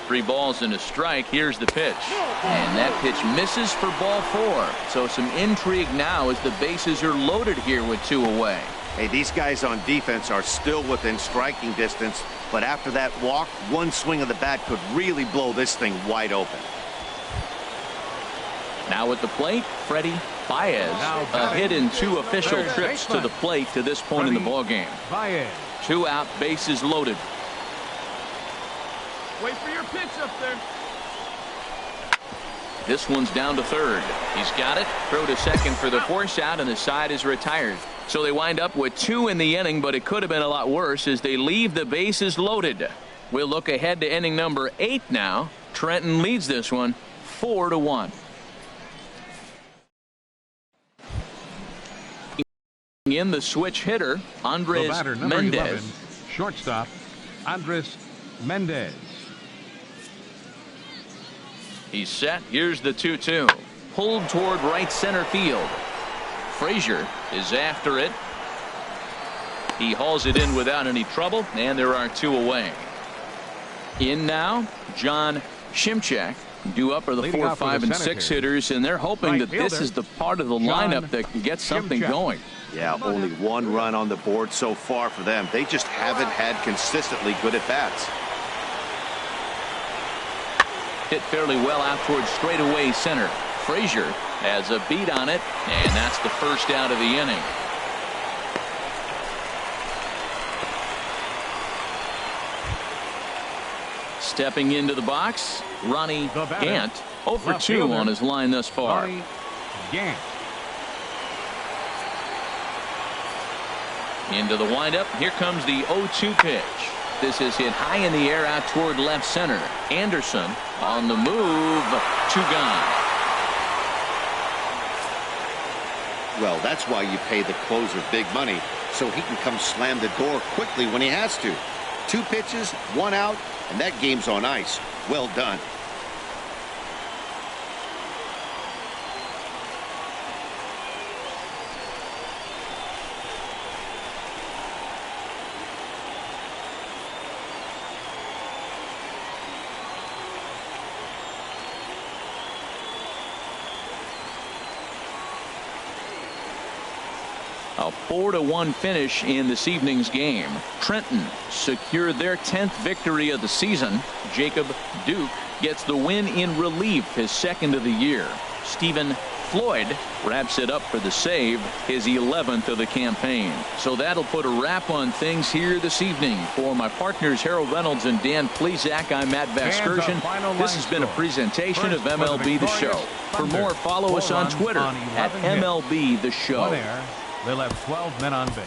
3 balls and a strike. Here's the pitch. And that pitch misses for ball 4. So some intrigue now as the bases are loaded here with 2 away. Hey, these guys on defense are still within striking distance, but after that walk, one swing of the bat could really blow this thing wide open. Now at the plate, Freddie Baez. A hit in 2 official trips to the plate to this point in the ballgame. 2 out, bases loaded. Wait for your pitch up there. This one's down to third. He's got it. Throw to second for the force out, and the side is retired. So they wind up with 2 in the inning, but it could have been a lot worse as they leave the bases loaded. We'll look ahead to inning number 8 now. Trenton leads this one 4-1. In the switch hitter, Andres Mendez. 11, shortstop, Andres Mendez. He's set. Here's the 2-2. Pulled toward right center field. Frazier is after it. He hauls it in without any trouble, and there are 2 away. In now, John Shimchak. Due up are the 4, 5, and 6 hitters, and they're hoping that this is the part of the lineup that can get something going. Yeah, only 1 run on the board so far for them. They just haven't had consistently good at-bats. Hit fairly well out towards straightaway center. Frazier has a beat on it, and that's the first out of the inning. Stepping into the box, Ronnie Gant. 0 for 2 on his line thus far. Ronnie Gant. Into the windup. Here comes the 0-2 pitch. This is hit high in the air out toward left center. Anderson on the move. 2 gone. Well, that's why you pay the closer big money, so he can come slam the door quickly when he has to. 2 pitches, 1 out, and that game's on ice. Well done. A 4-1 finish in this evening's game. Trenton secured their 10th victory of the season. Jacob Duke gets the win in relief, his 2nd of the year. Stephen Floyd wraps it up for the save, his 11th of the campaign. So that'll put a wrap on things here this evening. For my partners Harold Reynolds and Dan Plesac, I'm Matt Vasgersian. This has been a presentation of MLB The Show. For more, follow us on Twitter at MLB The Show. They'll have 12 men on base.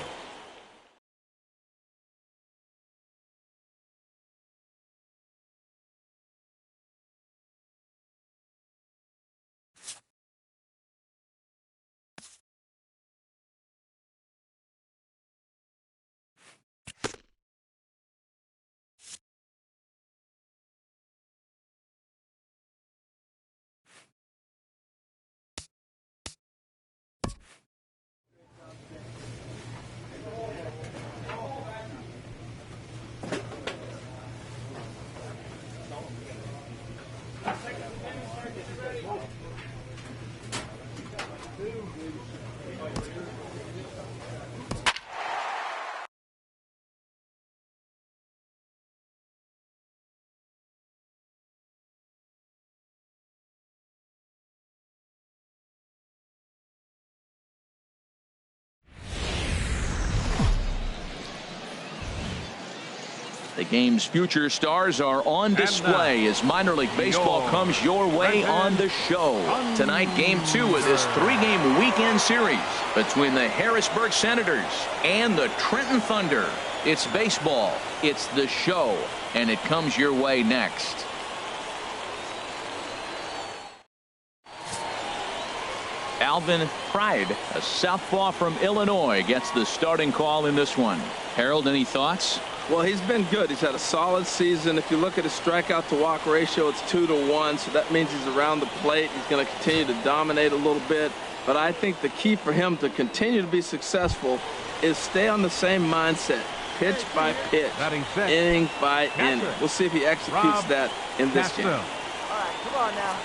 The game's future stars are on display as minor league baseball comes your way on the show. Tonight, game 2 of this 3-game weekend series between the Harrisburg Senators and the Trenton Thunder. It's baseball, it's the show, and it comes your way next. Alvin Pride, a southpaw from Illinois, gets the starting call in this one. Harold, any thoughts? Well, he's been good. He's had a solid season. If you look at his strikeout to walk ratio, it's 2-to-1, so that means he's around the plate. He's going to continue to dominate a little bit. But I think the key for him to continue to be successful is stay on the same mindset, pitch by pitch, inning by inning. We'll see if he executes that in this game. All right, come on now.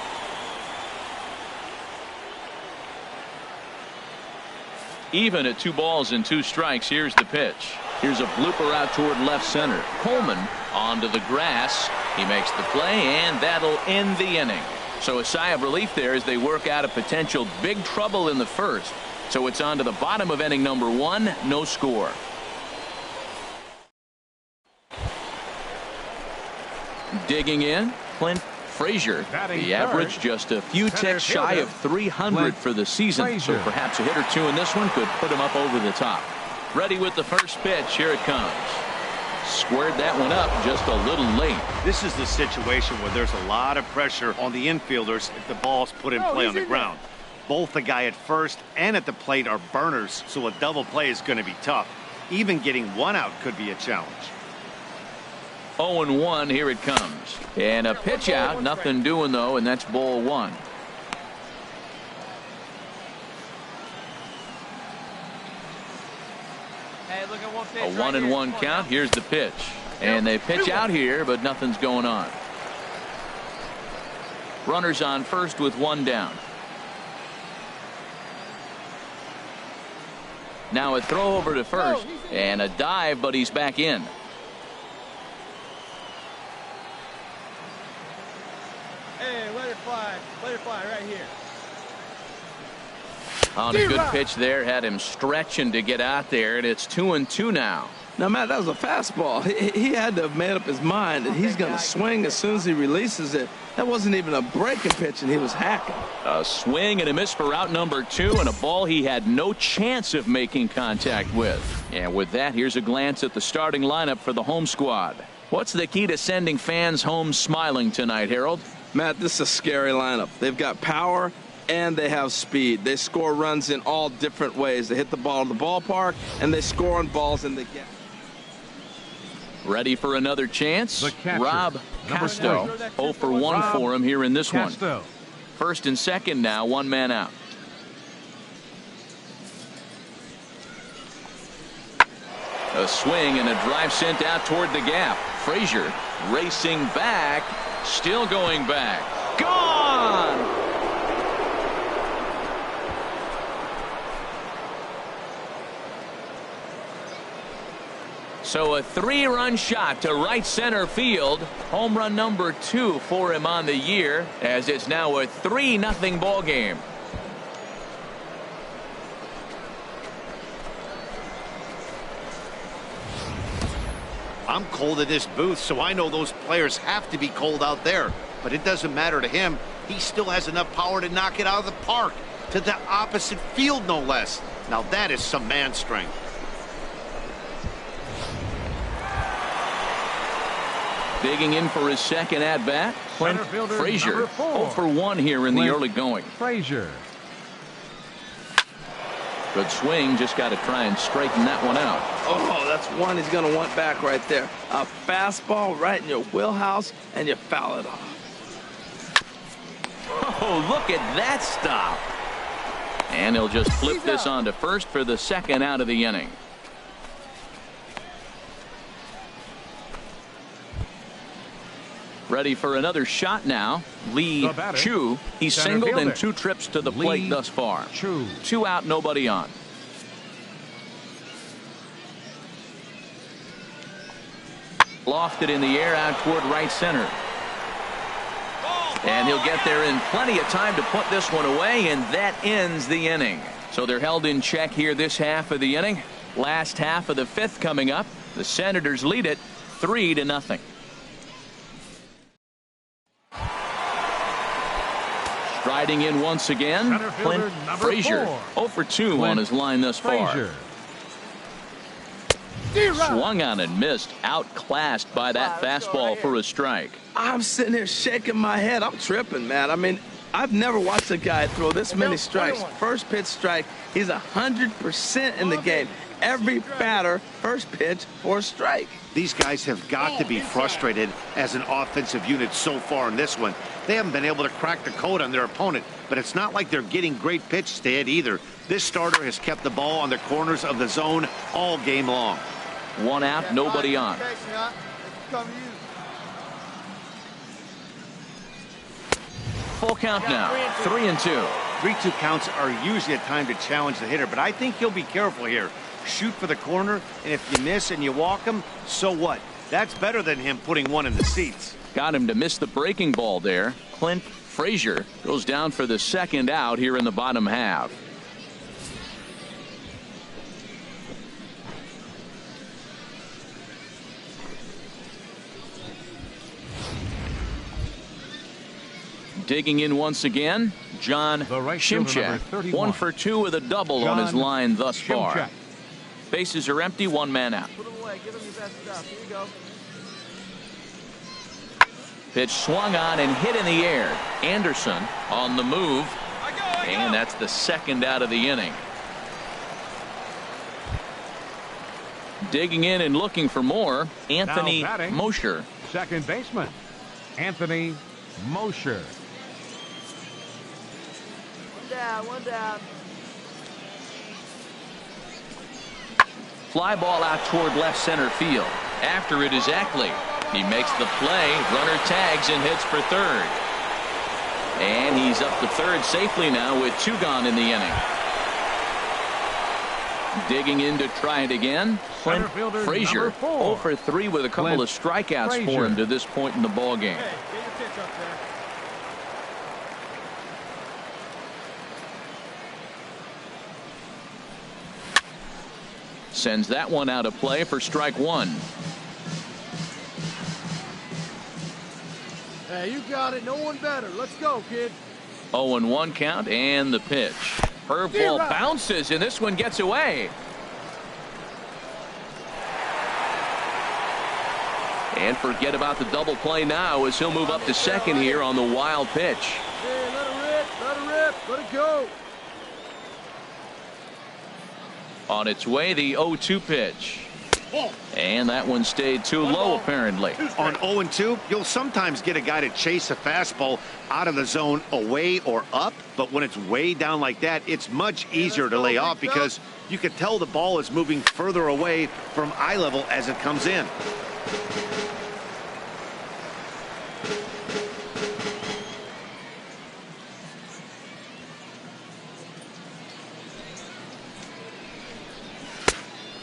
Even at 2 balls and 2 strikes, here's the pitch. Here's a blooper out toward left center. Coleman onto the grass. He makes the play, and that'll end the inning. So a sigh of relief there as they work out a potential big trouble in the first. So it's on to the bottom of inning number 1, no score. Digging in, Clint Frazier. The average just a few ticks shy of 300 for the season. So perhaps a hit or 2 in this one could put him up over the top. Ready with the first pitch. Here it comes. Squared that one up just a little late. This is the situation where there's a lot of pressure on the infielders if the ball's put in play on the ground. Both the guy at first and at the plate are burners, so a double play is going to be tough. Even getting 1 out could be a challenge. 0-1, here it comes. And a pitch out, nothing doing though, and that's ball 1. A 1-1 count. Here's the pitch. And they pitch out here, but nothing's going on. Runners on first with 1 down. Now a throw over to first and a dive, but he's back in. Hey, let it fly right here. On a good pitch there, had him stretching to get out there, and it's 2-2 now. Now, Matt, that was a fastball. He had to have made up his mind that he's going to swing as soon as he releases it. That wasn't even a breaking pitch, and he was hacking. A swing and a miss for out number 2, and a ball he had no chance of making contact with. And with that, here's a glance at the starting lineup for the home squad. What's the key to sending fans home smiling tonight, Harold? Matt, this is a scary lineup. They've got power and they have speed. They score runs in all different ways. They hit the ball in the ballpark, and they score on balls in the gap. Ready for another chance? Rob Casto. 0 for 1 for him here in this one. First and second now, 1 man out. A swing and a drive sent out toward the gap. Frazier racing back, still going back. Gone! So a 3-run shot to right center field. Home run number 2 for him on the year, as it's now a 3-0 ball game. I'm cold in this booth, so I know those players have to be cold out there. But it doesn't matter to him. He still has enough power to knock it out of the park. To the opposite field, no less. Now that is some man strength. Digging in for his second at-bat, Clint Frazier. 0 for 1 here in the early going. Frazier. Good swing, just got to try and straighten that one out. Oh, that's one he's going to want back right there. A fastball right in your wheelhouse, and you foul it off. Oh, look at that stop. And he'll just flip this on to first for the second out of the inning. Ready for another shot now. Lee Chu. He's singled in 2 trips to the plate thus far. 2 out, nobody on. Lofted in the air out toward right center. And he'll get there in plenty of time to put this one away, and that ends the inning. So they're held in check here this half of the inning. Last half of the 5th coming up. The Senators lead it 3-0. Striding in once again, Clint Frazier. 0 for 2 on his line thus far. Swung on and missed. Outclassed by that fastball for a strike. I'm sitting here shaking my head. I'm tripping, man. I mean, I've never watched a guy throw this many strikes. First pitch strike. He's 100% in the game. Every batter, first pitch or strike. These guys have got to be frustrated as an offensive unit so far in this one. They haven't been able to crack the code on their opponent, but it's not like they're getting great pitches to hit either. This starter has kept the ball on the corners of the zone all game long. 1 out, nobody on. Full count now, 3-2. 3-2 counts are usually a time to challenge the hitter, but I think he'll be careful here. Shoot for the corner, and if you miss and you walk him, so what? That's better than him putting one in the seats. Got him to miss the breaking ball there. Clint Frazier goes down for the second out here in the bottom half. Digging in once again, John Shimchak. 1 for 2 with a double on his line thus far. Bases are empty, 1 man out. Put him away. Give him your best stuff. Here you go. Pitch swung on and hit in the air. Anderson on the move. And that's the second out of the inning. Digging in and looking for more, Anthony Mosher. Second baseman, Anthony Mosher. One down. Fly ball out toward left center field. After it is Ackley. He makes the play. Runner tags and hits for third. And he's up to third safely now with 2 gone in the inning. Digging in to try it again, Clint Frazier. 0 for 3 with a couple of strikeouts for him to this point in the ball game. Hey, get your pitch up there. Sends that one out of play for strike 1. Hey, you got it. No one better. Let's go, kid. 0-1 count and the pitch. Curveball bounces and this one gets away. And forget about the double play now as he'll move up to second here on the wild pitch. Hey, let it rip. Let it rip. Let it go. On its way, the 0-2 pitch. And that one stayed too low, apparently. On 0-2, you'll sometimes get a guy to chase a fastball out of the zone away or up, but when it's way down like that, it's much easier to lay off because you can tell the ball is moving further away from eye level as it comes in.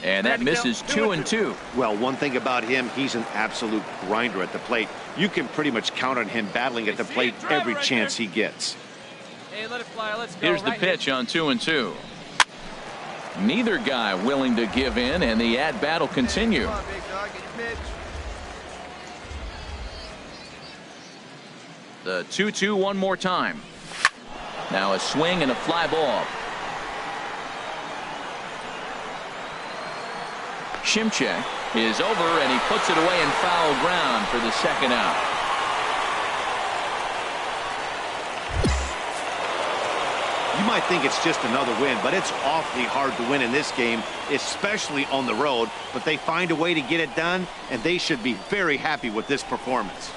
And that misses 2-2. Well, one thing about him, he's an absolute grinder at the plate. You can pretty much count on him battling at the plate every chance he gets. Hey, let it fly. Let's go. Here's the pitch on 2-2. Neither guy willing to give in, and the at-bat will continue. Come on, big dog. Get your pitch. The 2-2 one more time. Now a swing and a fly ball. Shimchak is over and he puts it away in foul ground for the second out. You might think it's just another win, but it's awfully hard to win in this game, especially on the road. But they find a way to get it done, and they should be very happy with this performance.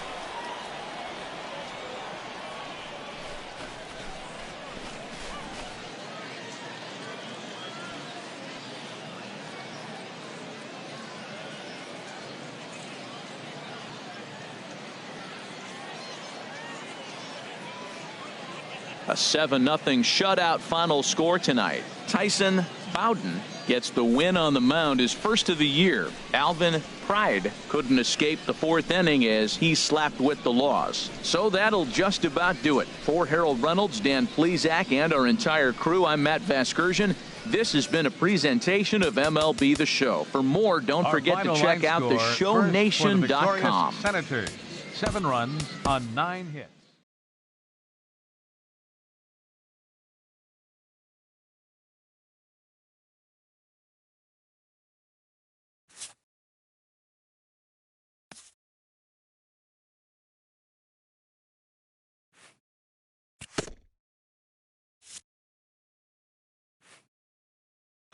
A 7-0 shutout final score tonight. Tyson Bowden gets the win on the mound, his first of the year. Alvin Pride couldn't escape the 4th inning as he slapped with the loss. So that'll just about do it. For Harold Reynolds, Dan Plesac, and our entire crew, I'm Matt Vasgersian. This has been a presentation of MLB The Show. For more, don't forget to check out theshownation.com. Senators, 7 runs on 9 hits.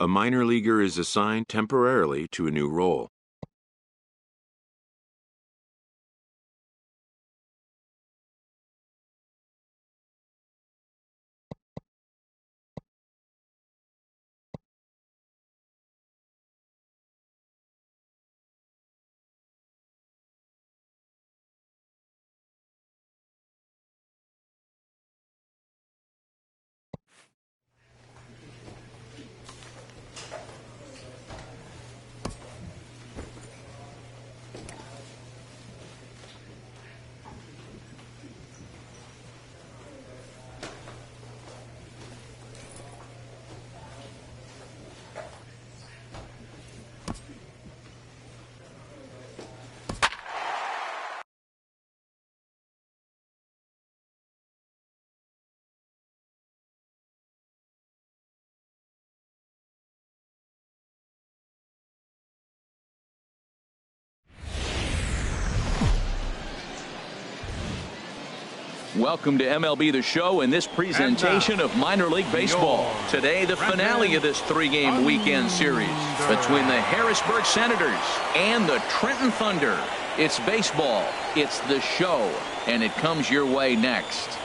A minor leaguer is assigned temporarily to a new role. Welcome to MLB The Show and this presentation of minor league baseball. Today, the finale of this 3-game weekend series between the Harrisburg Senators and the Trenton Thunder. It's baseball, it's the show, and it comes your way next.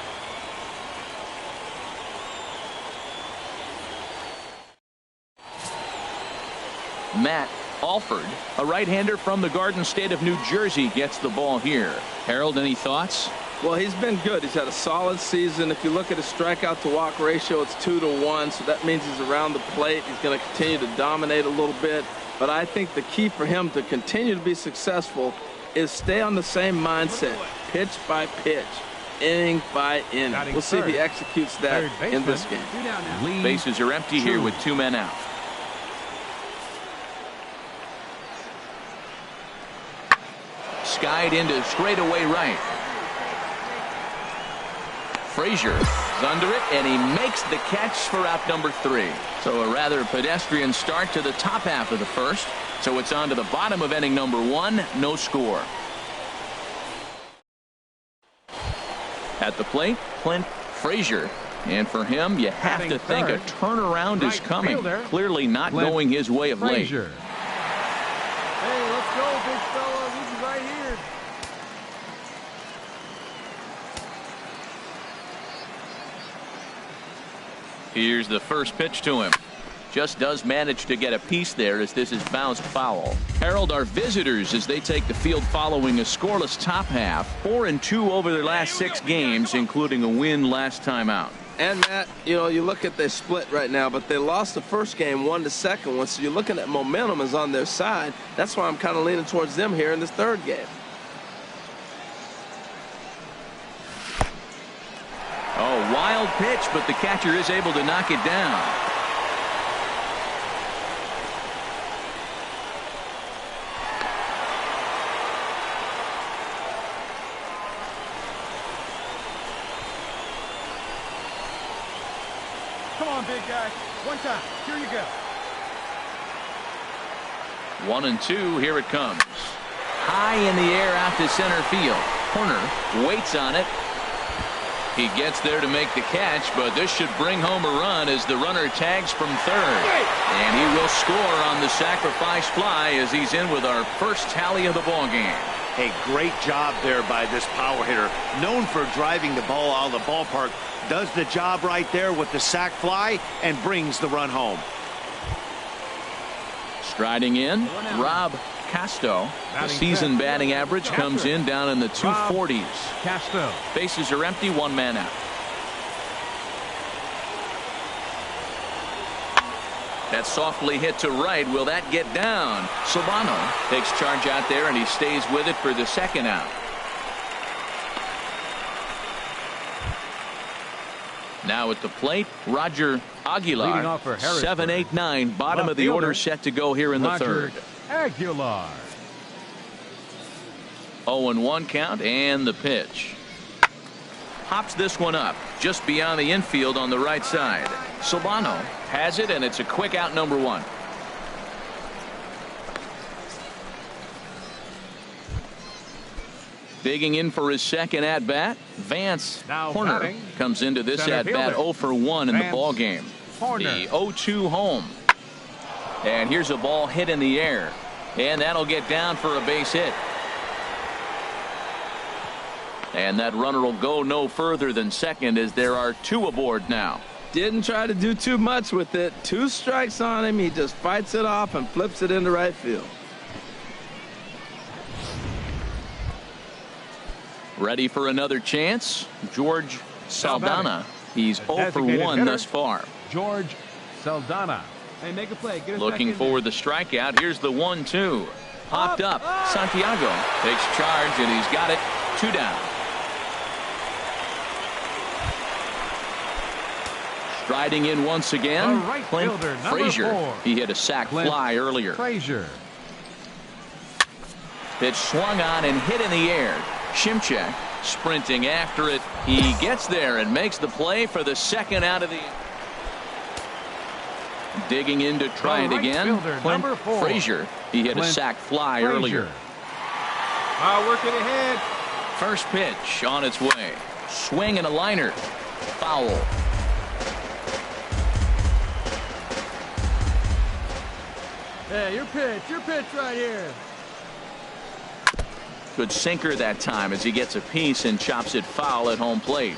Matt Alford, a right-hander from the Garden State of New Jersey, gets the ball here. Harold, any thoughts? Well, he's been good. He's had a solid season. If you look at his strikeout to walk ratio, it's 2-to-1, so that means he's around the plate. He's going to continue to dominate a little bit. But I think the key for him to continue to be successful is stay on the same mindset, pitch by pitch, inning by inning. We'll see if he executes that in this game. Bases are empty here with 2 men out. Skied into straightaway right. Frazier is under it, and he makes the catch for out number 3. So a rather pedestrian start to the top half of the first. So it's on to the bottom of inning number 1, no score. At the plate, Clint Frazier. And for him, you have to think a turnaround is coming. Clearly not going his way of late. Hey, let's go, big fella. This is right here. Here's the first pitch to him. Just does manage to get a piece there as this is bounced foul. Harold, our visitors as they take the field following a scoreless top half. 4-2 over their last 6 games, including a win last time out. And Matt, you know, you look at their split right now, but they lost the first game 1 to second one, so you're looking at momentum is on their side. That's why I'm kind of leaning towards them here in this 3rd game. Oh, wild pitch, but the catcher is able to knock it down. Come on, big guy. One time. Here you go. 1-2, here it comes. High in the air out to center field. Horner waits on it. He gets there to make the catch, but this should bring home a run as the runner tags from 3rd. And he will score on the sacrifice fly as he's in with our first tally of the ball game. A great job there by this power hitter. Known for driving the ball out of the ballpark. Does the job right there with the sac fly and brings the run home. Striding in, Rob Casto. The season batting average comes in down in the 240s. Casto. Bases are empty, 1 man out. That softly hit to right. Will that get down? Solano takes charge out there, and he stays with it for the 2nd out. Now at the plate, Roger Leading Aguilar. off for Harrisburg. 7-8-9, bottom Left of the order, fielder, set to go here in the Roger third. Aguilar. 0-1 count, and the pitch. Hops this one up just beyond the infield on the right side. Solano has it, and it's a quick out, number one. Digging in for his second at bat, Vance Now Horner batting, comes into this center at bat fielder, 0 for 1 in the Vance ball game. Horner. The 0-2 home, and here's a ball hit in the air, and that'll get down for a base hit. And that runner will go no further than second, as there are two aboard now. Didn't try to do too much with it. 2 strikes on him. He just fights it off and flips it into right field. Ready for another chance, George Saldana. He's The 0 for designated 1 hitter, thus far. George Saldana. Hey, make a play. Get us Looking back in for the strikeout. Here's the 1-2. Popped up. Santiago takes charge, and he's got it. 2 down. Striding in once again, The right Clint fielder, number Frazier. 4. He hit a sac Clint fly earlier. Frazier. Pitch swung on and hit in the air. Shimchak sprinting after it. He gets there and makes the play for the second out of the. Digging in to try The it right again. fielder, Clint number 4. Frazier. He hit a Clint sac fly Frazier. earlier. working ahead. First pitch on its way. Swing and a liner. Foul. Hey, your pitch right here. Good sinker that time as he gets a piece and chops it foul at home plate.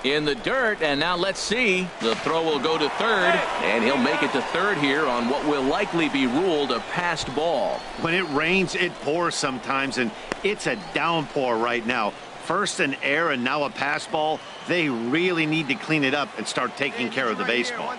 In the dirt, and now let's see. The throw will go to third, and he'll make it to third here on what will likely be ruled a passed ball. When it rains, it pours sometimes, and it's a downpour right now. First an error and now a pass ball. They really need to clean it up and start taking care of the baseball.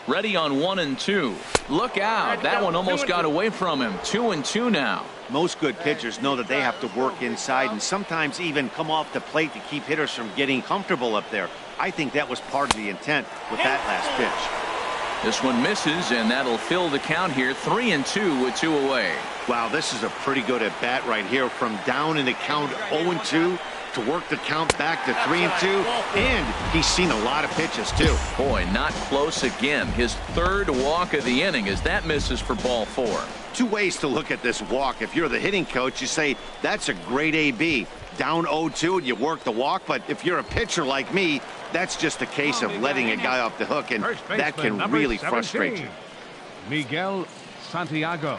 Ready on 1 and 2. Look out. That one almost got away from him. 2 and 2 now. Most good pitchers know that they have to work inside and sometimes even come off the plate to keep hitters from getting comfortable up there. I think that was part of the intent with that last pitch. This one misses, and that'll fill the count here. 3 and 2 with 2 away. Wow, this is a pretty good at bat right here, from down in the count 0 and 2 to work the count back to 3 and 2, and he's seen a lot of pitches too. Boy, not close again. His third walk of the inning as that misses for ball 4. 2 ways to look at this walk. If you're the hitting coach, you say that's a great AB. Down 0-2 and you work the walk, but if you're a pitcher like me, that's just a case of letting a guy off the hook, and that can really frustrate you. Miguel Santiago.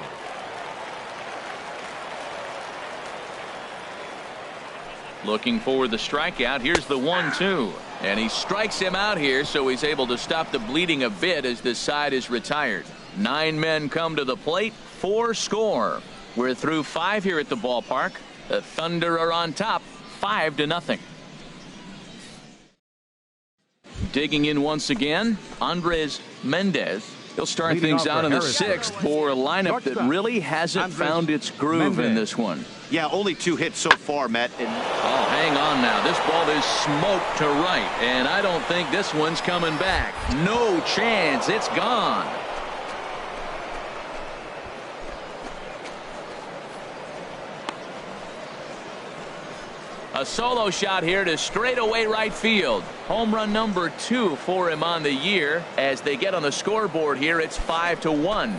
Looking for the strikeout. Here's the 1-2, and he strikes him out here, so he's able to stop the bleeding a bit as this side is retired. 9 men come to the plate, 4 score. We're through 5 here at the ballpark. The Thunder are on top, 5-0. Digging in once again, Andres Mendez. He'll start Leading things off out for in the Harrisburg. 6th for a lineup that really hasn't Andres found its groove in Mendez. this one. Yeah, only 2 hits so far, Matt. And Oh, hang on now. This ball is smoked to right, and I don't think this one's coming back. No chance. It's gone. A solo shot here to straightaway right field. Home run number 2 for him on the year. As they get on the scoreboard here, it's 5-1.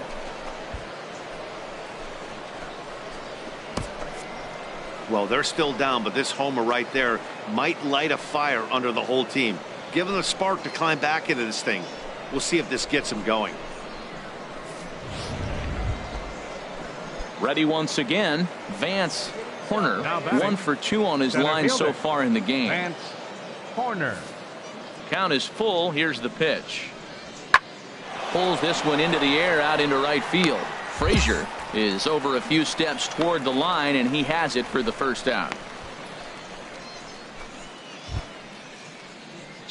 well, they're still down, but this homer right there might light a fire under the whole team. Give them a spark to climb back into this thing. We'll see if this gets them going. Ready once again, Vance Horner, Now batting. 1 for 2 on his Center line so fielder. far in the game. Vance Horner. Count is full. Here's the pitch. Pulls this one into the air out into right field. Frazier is over a few steps toward the line, and he has it for the first out.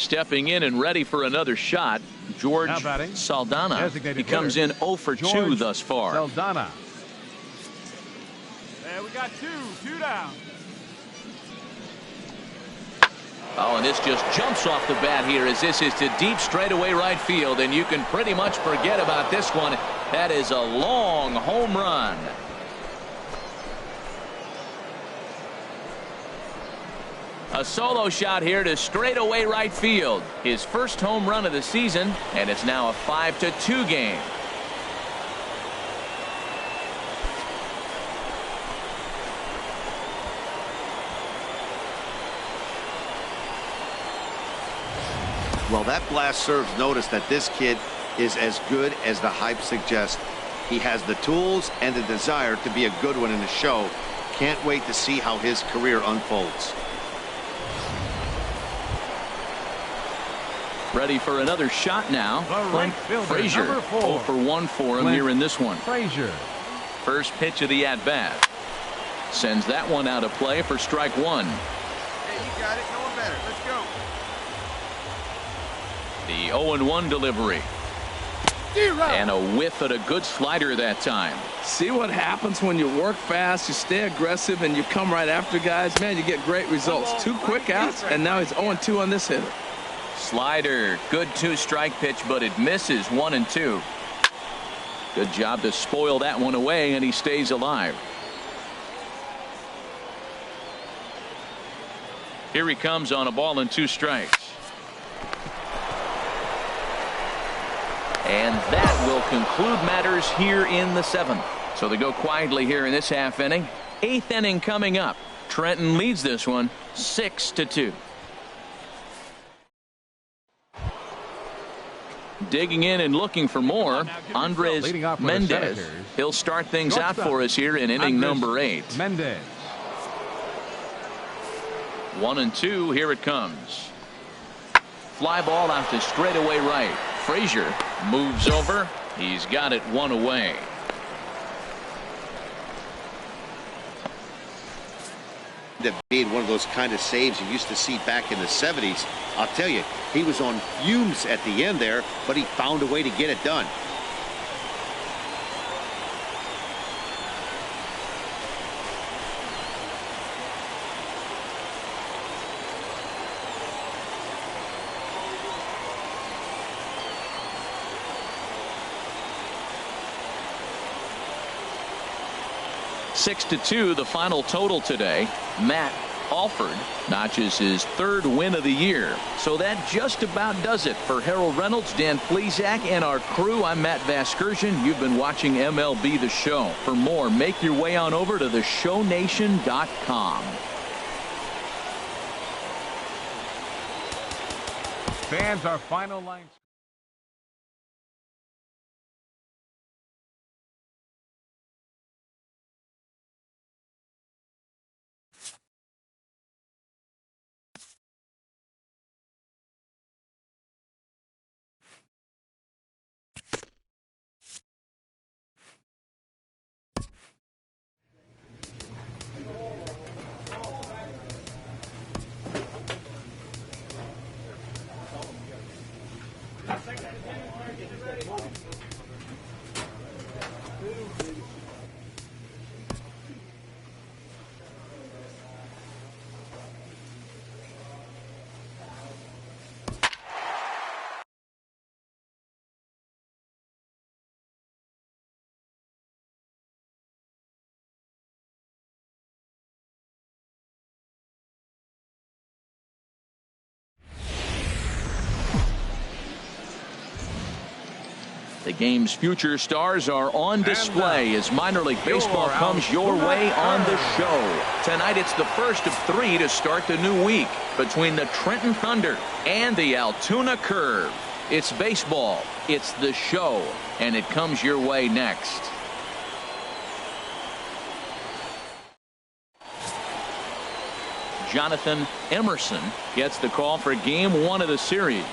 Stepping in and ready for another shot, George Saldana. He comes in 0 for 2 thus far. Saldana. There we got two down. Oh, and this just jumps off the bat here as this is to deep straightaway right field, and you can pretty much forget about this one. That is a long home run. A solo shot here to straightaway right field. His first home run of the season, and it's now a 5-2 game. Well, that blast serves notice that this kid is as good as the hype suggests. He has the tools and the desire to be a good one in the show. Can't wait to see how his career unfolds. Ready for another shot now. Right Frazier, 0 for 1 for him here in this one. Frazier. First pitch of the at-bat. Sends that one out of play for strike 1. Hey, you got it. No one better. Let's go. The 0-1 delivery. And a whiff at a good slider that time. See what happens when you work fast, you stay aggressive, and you come right after guys? Man, you get great results. 2 quick outs, and now he's 0-2 on this hitter. Slider, good 2-strike pitch, but it misses 1-2. Good job to spoil that one away, and he stays alive. Here he comes on a ball and 2 strikes. And that will conclude matters here in the 7th. So they go quietly here in this half inning. 8th inning coming up. Trenton leads this one 6-2. Digging in and looking for more, Andres Mendez. He'll start things out for us here in inning number 8. Mendez. 1-2. Here it comes. Fly ball out to straightaway right. Frazier moves over. He's got it 1 away. That made one of those kind of saves you used to see back in the 70s. I'll tell you, he was on fumes at the end there, but he found a way to get it done. Six to 2, the final total today. Matt Alford notches his 3rd win of the year. So that just about does it for Harold Reynolds, Dan Plesac, and our crew. I'm Matt Vasgersian. You've been watching MLB The Show. For more, make your way on over to theshownation.com. Fans, our final line. The game's future stars are on display as minor league baseball comes your way on the show. Tonight it's the first of 3 to start the new week between the Trenton Thunder and the Altoona Curve. It's baseball, it's the show, and it comes your way next. Jonathan Emerson gets the call for game 1 of the series.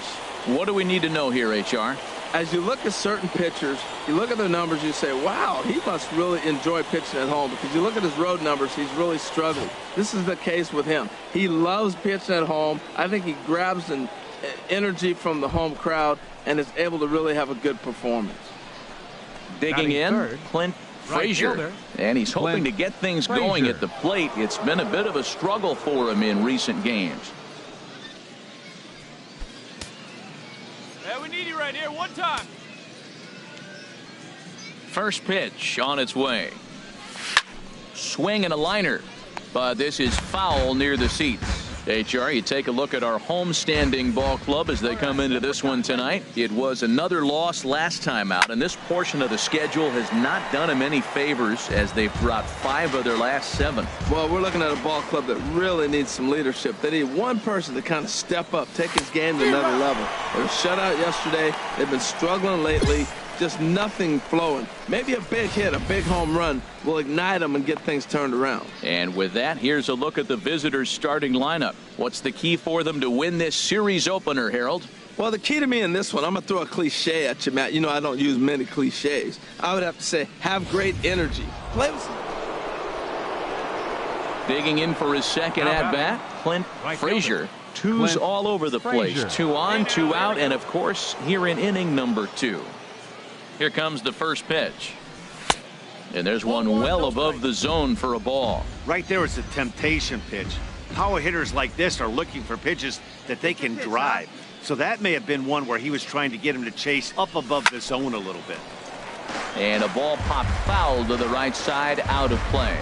What do we need to know here, HR? As you look at certain pitchers, you look at their numbers, you say, wow, he must really enjoy pitching at home, because you look at his road numbers, he's really struggling. This is the case with him. He loves pitching at home. I think he grabs and energy from the home crowd and is able to really have a good performance. Digging in, third, Clint right Frazier. fielder, And he's hoping to Clint get things Frazier. going at the plate. It's been a bit of a struggle for him in recent games. Hey, we need you right here. One time. First pitch on its way. Swing and a liner. But this is foul near the seats. HR, you take a look at our homestanding ball club as they come into this one tonight. It was another loss last time out, and this portion of the schedule has not done them any favors as they've dropped 5 of their last 7. Well, we're looking at a ball club that really needs some leadership. They need one person to kind of step up, take his game to another level. They were shut out yesterday. They've been struggling lately. Just nothing flowing. Maybe a big hit, a big home run will ignite them and get things turned around. And with that, here's a look at the visitors' starting lineup. What's the key for them to win this series opener, Harold? Well, the key to me in this one, I'm going to throw a cliche at you, Matt. You know I don't use many cliches. I would have to say, have great energy. Play with some. Digging in for his second at-bat, Clint Frazier. Twos Clint all over the place. Frazier. 2 on, 2 out, and of course, here in inning number 2. Here comes the first pitch. And there's one well above the zone for a ball. Right there is a temptation pitch. Power hitters like this are looking for pitches that they can drive. So that may have been one where he was trying to get him to chase up above the zone a little bit. And a ball popped foul to the right side, out of play.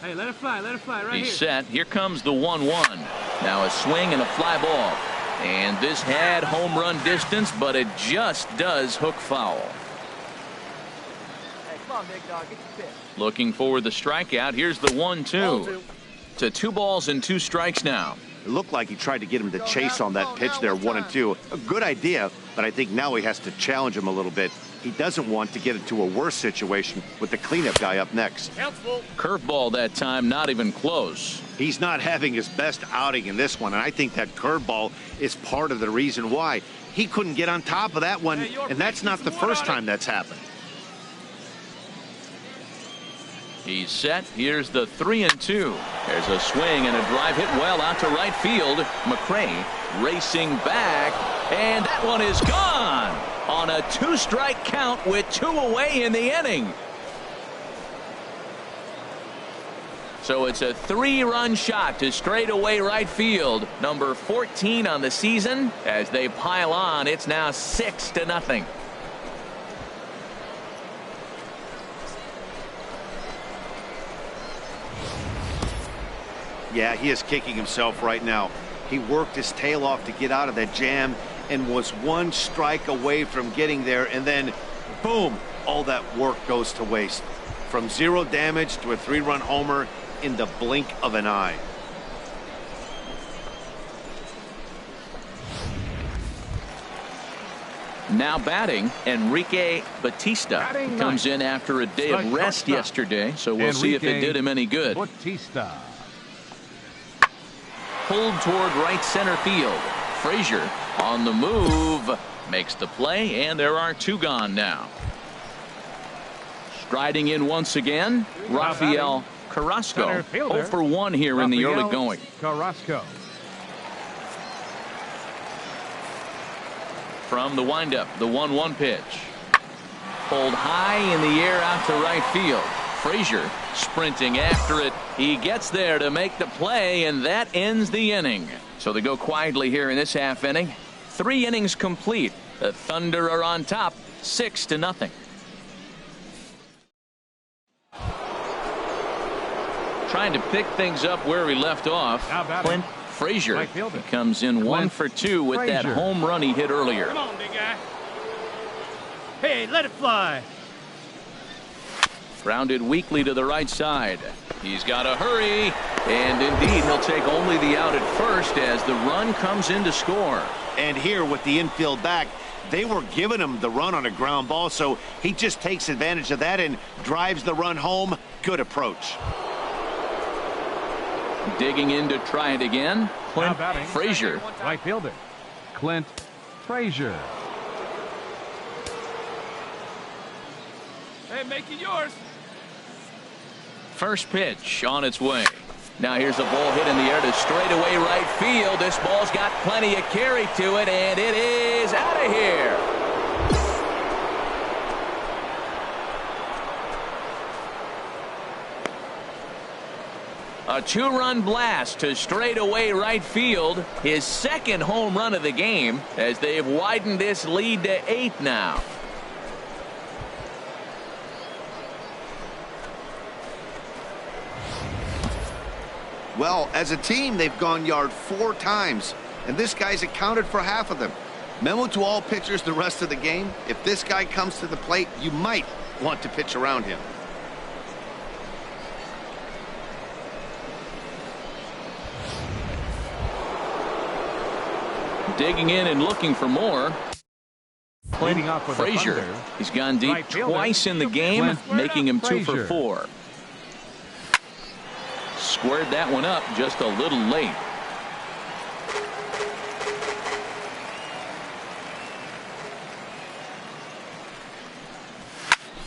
Hey, let it fly right He's here. set. Here comes the 1-1. Now a swing and a fly ball. And this had home run distance, but it just does hook foul. Hey, come on, big dog. Get your pitch. Looking for the strikeout. Here's the 1-2. To 2 balls and 2 strikes now. It looked like he tried to get him to chase on that pitch there, 1 and 2. A good idea, but I think now he has to challenge him a little bit. He doesn't want to get into a worse situation with the cleanup guy up next. Curveball that time, not even close. He's not having his best outing in this one, and I think that curveball is part of the reason why. He couldn't get on top of that one, and that's not the first time that's happened. He's set. Here's the 3-2. There's a swing and a drive hit well out to right field. McCray racing back, and that one is gone on a 2-strike count with 2 away in the inning. So it's a 3-run shot to straightaway right field. Number 14 on the season. As they pile on, it's now 6-0. Yeah, he is kicking himself right now. He worked his tail off to get out of that jam and was 1 strike away from getting there, and then boom, all that work goes to waste. From 0 damage to a 3-run homer in the blink of an eye. Now batting, Enrique Batista comes in after a day of rest yesterday, so we'll see if it did him any good. Batista. Pulled toward right center field. Frazier on the move, makes the play, and there are 2 gone now. Striding in once again, Rafael Carrasco. 0 for 1 here in the early going. Carrasco. From the windup, the 1-1 pitch. Pulled high in the air out to right field. Frazier sprinting after it. He gets there to make the play, and that ends the inning. So they go quietly here in this half inning. 3 innings complete. The Thunder are on top, 6-0. Trying to pick things up where we left off. Clint Frazier. Right fielder. He comes in 1 for 2 with that Frazier. home run he hit earlier. Come on, big guy. Hey, let it fly. Grounded weakly to the right side. He's got to hurry, and indeed he'll take only the out at first as the run comes in to score. And here with the infield back, they were giving him the run on a ground ball, so he just takes advantage of that and drives the run home. Good approach. Digging in to try it again, Clint Frazier. Right fielder. Clint Frazier. Hey, make it yours. First pitch on its way. Now here's a ball hit in the air to straightaway right field. This ball's got plenty of carry to it, and it is out of here. A two-run blast to straightaway right field. His second home run of the game as they've widened this lead to 8 now. Well, as a team, they've gone yard 4 times, and this guy's accounted for half of them. Memo to all pitchers the rest of the game: if this guy comes to the plate, you might want to pitch around him. Digging in and looking for more. Leading off with Frazier. He's gone deep Right fielder, twice in the game, Clint. making him 2 for Frazier. 4. Squared that one up just a little late.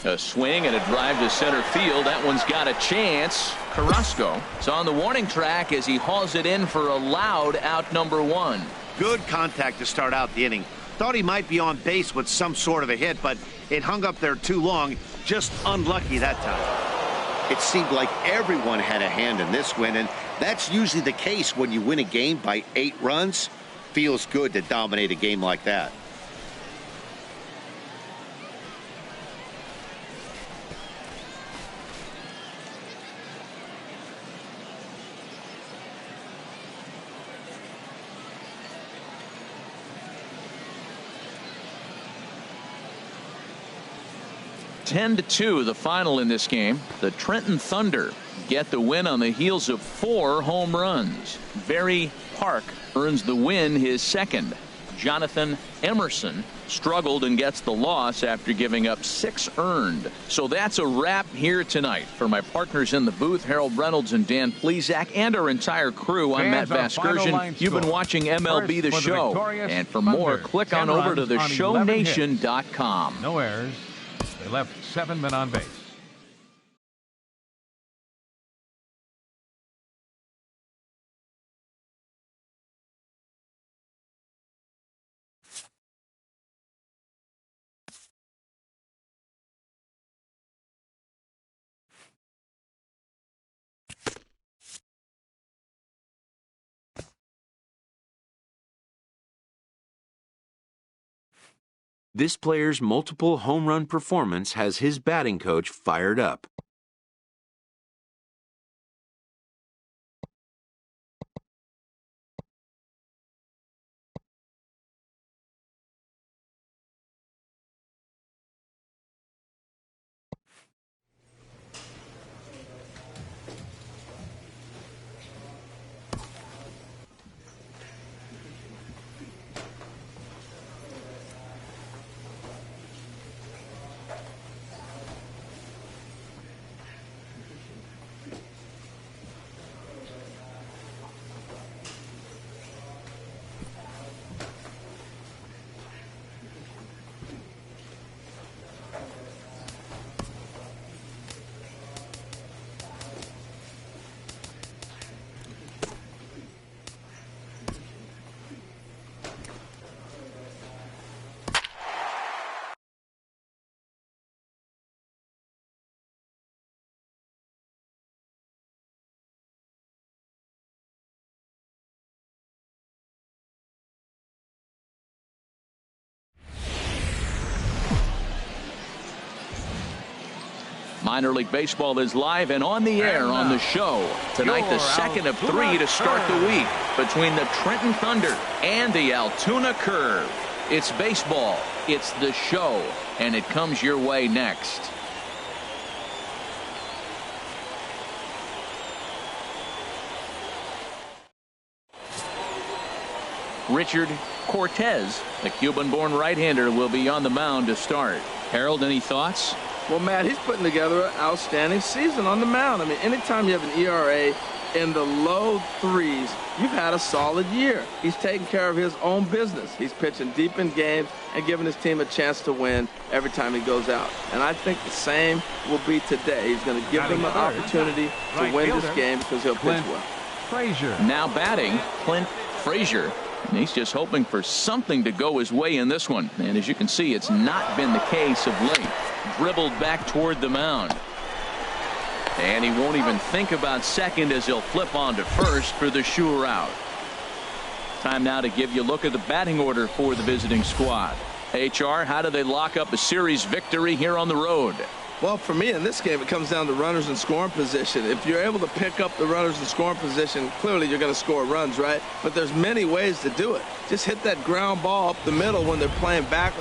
A swing and a drive to center field. That one's got a chance. Carrasco is on the warning track as he hauls it in for a loud out number 1. Good contact to start out the inning. Thought he might be on base with some sort of a hit, but it hung up there too long. Just unlucky that time. It seemed like everyone had a hand in this win, and that's usually the case when you win a game by 8 runs. Feels good to dominate a game like that. (10-2) the final in this game. The Trenton Thunder get the win on the heels of 4 home runs. Barry Park earns the win, his second. Jonathan Emerson struggled and gets the loss after giving up 6 earned. So that's a wrap here tonight. For my partners in the booth, Harold Reynolds and Dan Plesac, and our entire crew, I'm Matt Vasgersian. You've been watching MLB The Show. And for more, click on over to theshownation.com. No errors. They left 7 men on base. This player's multiple home run performance has his batting coach fired up. Minor League Baseball is live and on the air on the show. Tonight, the second of 3 to start the week between the Trenton Thunder and the Altoona Curve. It's baseball, it's the show, and it comes your way next. Richard Cortez, the Cuban-born right-hander, will be on the mound to start. Harold, any thoughts? Well, Matt, he's putting together an outstanding season on the mound. I mean, anytime you have an ERA in the low threes, you've had a solid year. He's taking care of his own business. He's pitching deep in games and giving his team a chance to win every time he goes out. And I think the same will be today. He's going to give them an opportunity to win this game because he'll pitch well. Frazier. Now batting, Clint Frazier. And he's just hoping for something to go his way in this one. And as you can see, it's not been the case of late. Dribbled back toward the mound. And he won't even think about second as he'll flip on to first for the sure out. Time now to give you a look at the batting order for the visiting squad. HR, how do they lock up a series victory here on the road? Well, for me in this game, it comes down to runners in scoring position. If you're able to pick up the runners in scoring position, clearly you're going to score runs, right? But there's many ways to do it. Just hit that ground ball up the middle when they're playing back.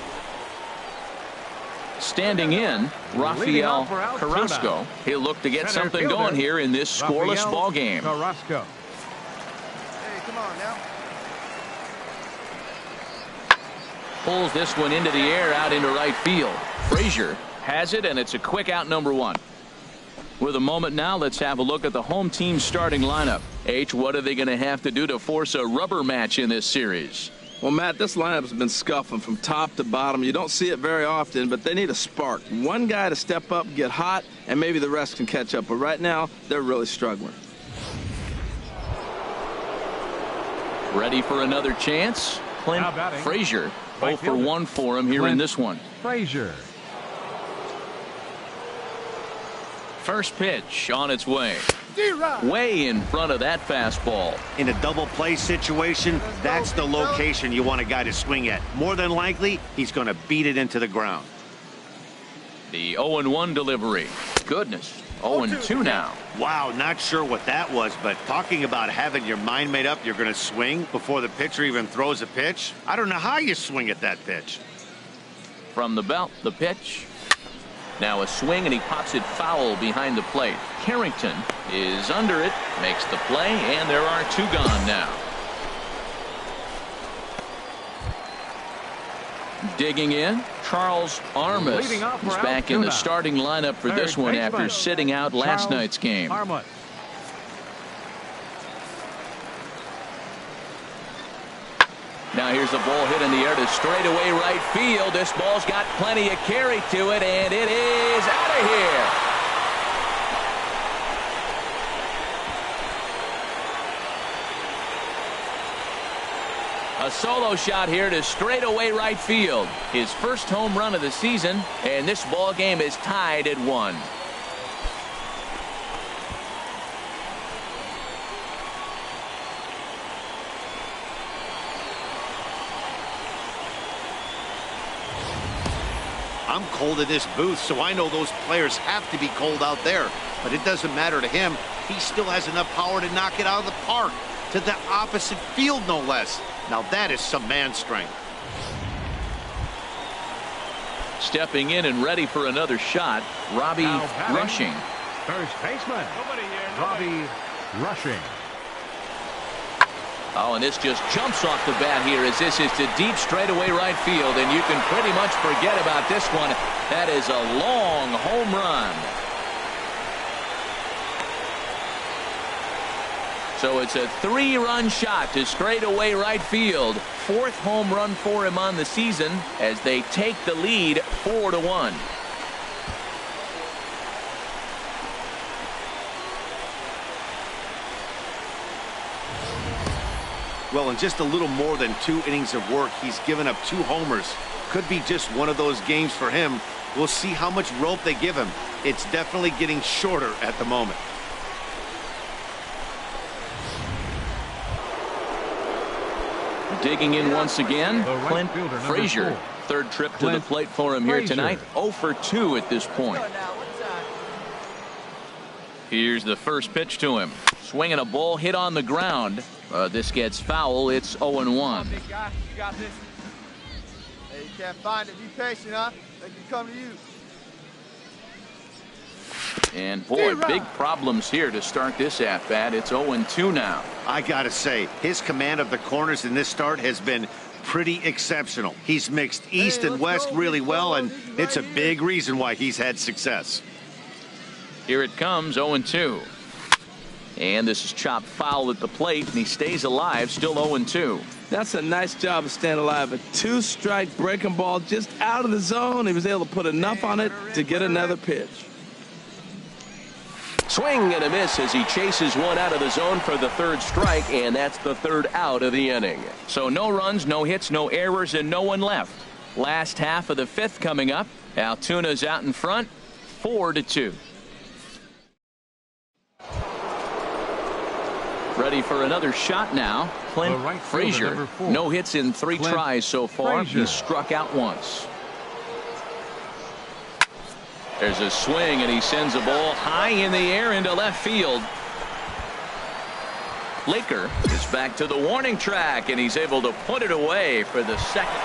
Standing in, Rafael Carrasco. He'll look to get something going here in this scoreless ball game. Carrasco. Hey, come on now. Pulls this one into the air out into right field. Frazier has it, and it's a quick out, number one. With a moment now, let's have a look at the home team starting lineup. H, what are they going to have to do to force a rubber match in this series? Well, Matt, this lineup has been scuffling from top to bottom. You don't see it very often, but they need a spark. One guy to step up, get hot, and maybe the rest can catch up. But right now, they're really struggling. Ready for another chance? Clint Frazier. 0 for 1 for him here in this one. Frazier. First pitch on its way. Way in front of that fastball. In a double play situation, that's the location you want a guy to swing at. More than likely, he's going to beat it into the ground. The 0-1 delivery. Goodness. 0-2 now. Wow, not sure what that was, but talking about having your mind made up you're going to swing before the pitcher even throws a pitch. I don't know how you swing at that pitch. From the belt, the pitch. Now a swing, and he pops it foul behind the plate. Carrington is under it, makes the play, and there are two gone now. Digging in, Charles Armas. He's back in the starting lineup for this one after sitting out last night's game. Now here's a ball hit in the air to straightaway right field. This ball's got plenty of carry to it, and it is out of here. A solo shot here to straightaway right field. His first home run of the season, and this ball game is tied at 1. I'm cold in this booth, so I know those players have to be cold out there. But it doesn't matter to him. He still has enough power to knock it out of the park. To the opposite field, no less. Now that is some man strength. Stepping in and ready for another shot, Robbie Rushing. First baseman, Robbie Rushing. Oh, and this just jumps off the bat here as this is to deep straightaway right field, and you can pretty much forget about this one. That is a long home run. So it's a 3-run shot to straightaway right field. 4th home run for him on the season as they take the lead 4-1. Well, in just a little more than 2 innings of work, he's given up 2 homers. Could be just one of those games for him. We'll see how much rope they give him. It's definitely getting shorter at the moment. Digging in once again, Clint Frazier. 3rd trip to the plate for him here tonight. 0 for 2 at this point. Here's the first pitch to him. Swinging a ball hit on the ground. This gets foul. It's 0-1. Big guy, you got this. Hey, you can't find it. Be patient, huh? They can come to you. And boy, big problems here to start this at bat. It's 0-2 now. I gotta say, his command of the corners in this start has been pretty exceptional. He's mixed east and west really well, and it's a big reason why he's had success. Here it comes, 0-2. And this is chopped foul at the plate, and he stays alive, still 0-2. That's a nice job of staying alive. A 2-strike breaking ball just out of the zone. He was able to put enough on it to get another pitch. Swing and a miss as he chases one out of the zone for the third strike, and that's the third out of the inning. So no runs, no hits, no errors, and no one left. Last half of the fifth coming up. Altuna's out in front, 4-2. Ready for another shot now. Clint right Frazier. No hits in 3 Clint tries so far. Frazier. He's struck out once. There's a swing, and he sends a ball high in the air into left field. Laker is back to the warning track, and he's able to put it away for the second.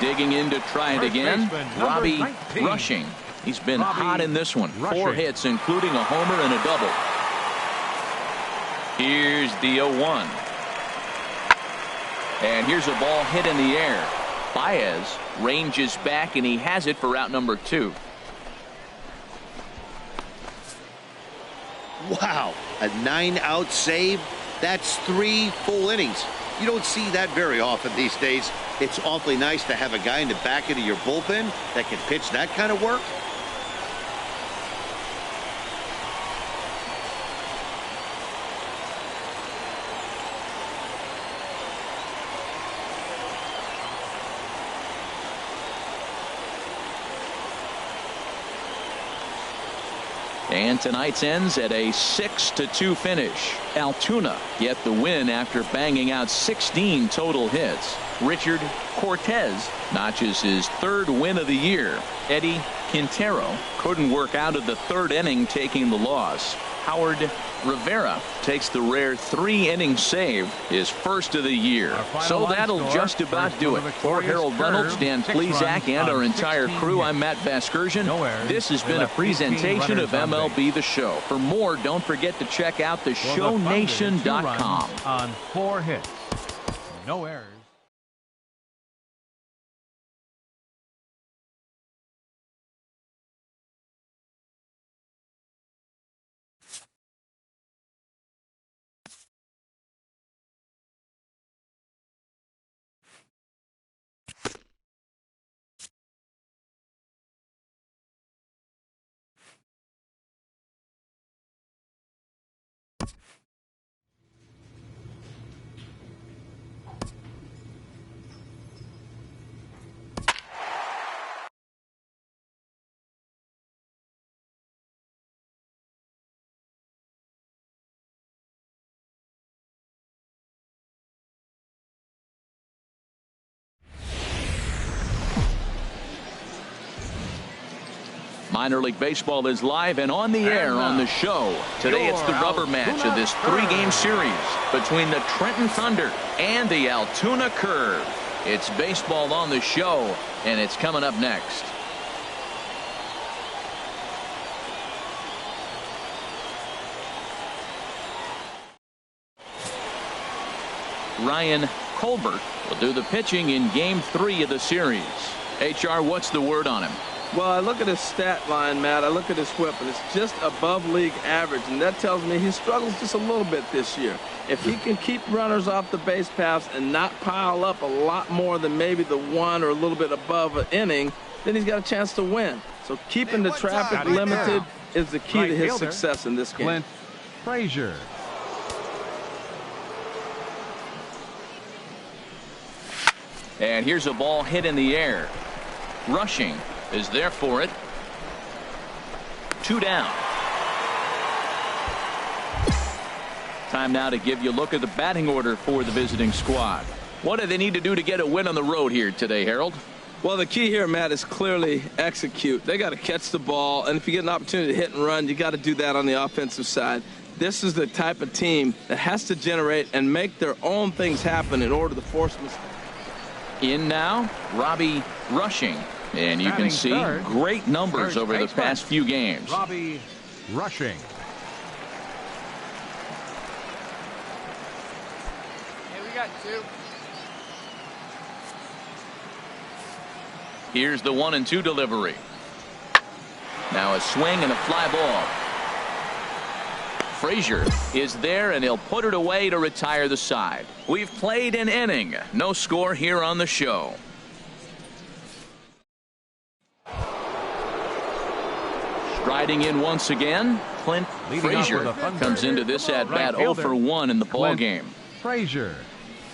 Digging in to try it again. Robbie Rushing. He's been hot in this one. 4 hits, including a homer and a double. Here's the 0-1. And here's a ball hit in the air. Baez ranges back, and he has it for out number 2. Wow, a 9-out save. That's 3 full innings. You don't see that very often these days. It's awfully nice to have a guy in the back end of your bullpen that can pitch that kind of work. And tonight's ends at a 6-2 finish. Altoona get the win after banging out 16 total hits. Richard Cortez notches his 3rd win of the year. Eddie Quintero couldn't work out of the 3rd inning, taking the loss. Howard Rivera takes the rare 3-inning save, his 1st of the year. So that'll just about do it. For Harold Reynolds, Dan Plesac, and our entire crew, I'm Matt Vasgersian. This has been a presentation of MLB The Show. For more, don't forget to check out theshownation.com. On 4 hits. No errors. Minor League Baseball is live and on the air on the show. Today it's the rubber match of this 3-game series between the Trenton Thunder and the Altoona Curve. It's baseball on the show, and it's coming up next. Ryan Colbert will do the pitching in Game 3 of the series. HR, what's the word on him? Well, I look at his stat line, Matt. I look at his whip, and it's just above league average, and that tells me he struggles just a little bit this year. If he can keep runners off the base paths and not pile up a lot more than maybe the 1 or a little bit above an inning, then he's got a chance to win. So keeping the traffic limited is the key to his success in this game. Clint Frazier. And here's a ball hit in the air. Rushing is there for it. 2 down. Time now to give you a look at the batting order for the visiting squad. What do they need to do to get a win on the road here today, Harold? Well, the key here, Matt, is clearly execute. They got to catch the ball, and if you get an opportunity to hit and run, you got to do that on the offensive side. This is the type of team that has to generate and make their own things happen in order to force mistakes. In now, Robbie Rushing. And you can see great numbers over the past few games. Robbie Rushing. Hey, we got 2. Here's the 1-2 delivery. Now a swing and a fly ball. Frazier is there, and he'll put it away to retire the side. We've played an inning. No score here on the show. Striding in once again, Clint Frazier comes into this at-bat 0 for 1 in the ballgame. Frazier.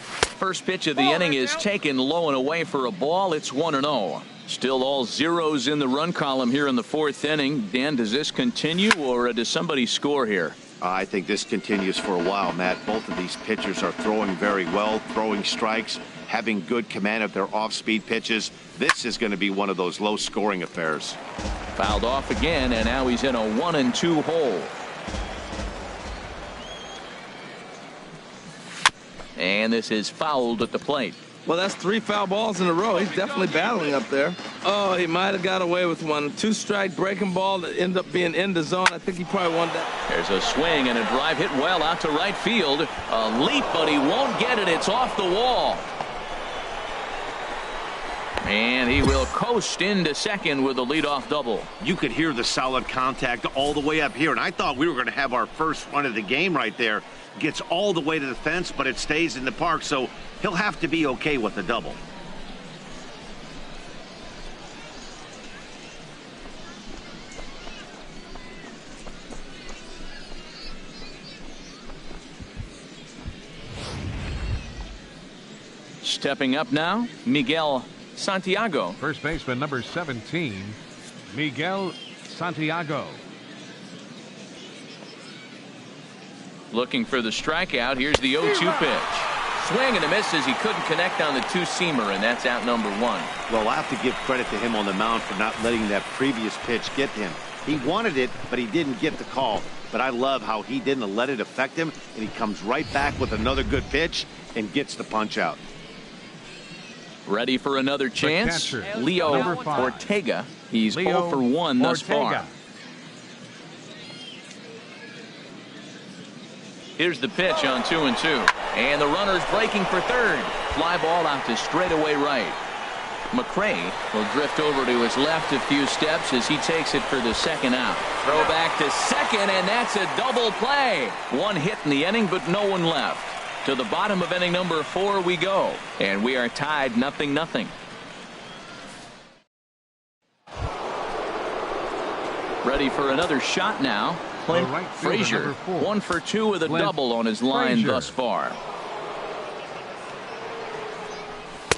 First pitch of the inning is taken low and away for a ball. It's 1-0. Still all zeros in the run column here in the fourth inning. Dan, does this continue, or does somebody score here? I think this continues for a while, Matt. Both of these pitchers are throwing very well, throwing strikes, having good command of their off-speed pitches. This is going to be one of those low-scoring affairs. Fouled off again, and now he's in a 1-2 hole. And this is fouled at the plate. Well, that's 3 foul balls in a row. He's definitely battling up there. Oh, he might have got away with one. 2-strike breaking ball that ended up being in the zone. I think he probably won that. There's a swing and a drive hit well out to right field. A leap, but he won't get it. It's off the wall. And he will coast into second with a leadoff double. You could hear the solid contact all the way up here, and I thought we were going to have our first run of the game right there. Gets all the way to the fence, but it stays in the park, so he'll have to be okay with the double. Stepping up now, Miguel Santiago. First baseman number 17, Miguel Santiago. Looking for the strikeout. Here's the 0-2 pitch. Swing and a miss as he couldn't connect on the two-seamer, and that's out number 1. Well, I have to give credit to him on the mound for not letting that previous pitch get him. He wanted it, but he didn't get the call. But I love how he didn't let it affect him, and he comes right back with another good pitch and gets the punch out. Ready for another chance. Leo Ortega. He's 0 for 1 thus far. Here's the pitch on 2-2. And the runner's breaking for third. Fly ball out to straightaway right. McCray will drift over to his left a few steps as he takes it for the second out. Throw back to second, and that's a double play. One hit in the inning, but no one left. To the bottom of inning number 4 we go. And we are tied 0-0. Ready for another shot now. Clint Frazier, 1 for 2 with a double on his line thus far.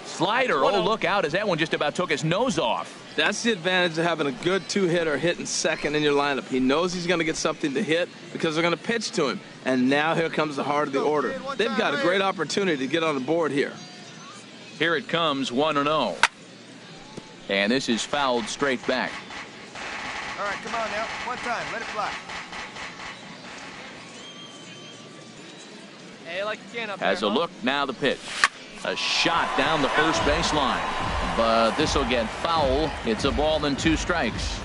Slider, oh, look out, as that one just about took his nose off. That's the advantage of having a good two-hitter hitting second in your lineup. He knows he's going to get something to hit because they're going to pitch to him. And now here comes the heart of the order. They've got a great opportunity to get on the board here. Here it comes, 1-0. And this is fouled straight back. All right, come on now. One time, let it fly. Has a look, now the pitch. A shot down the first baseline. But this will get foul. It's a ball and 2 strikes.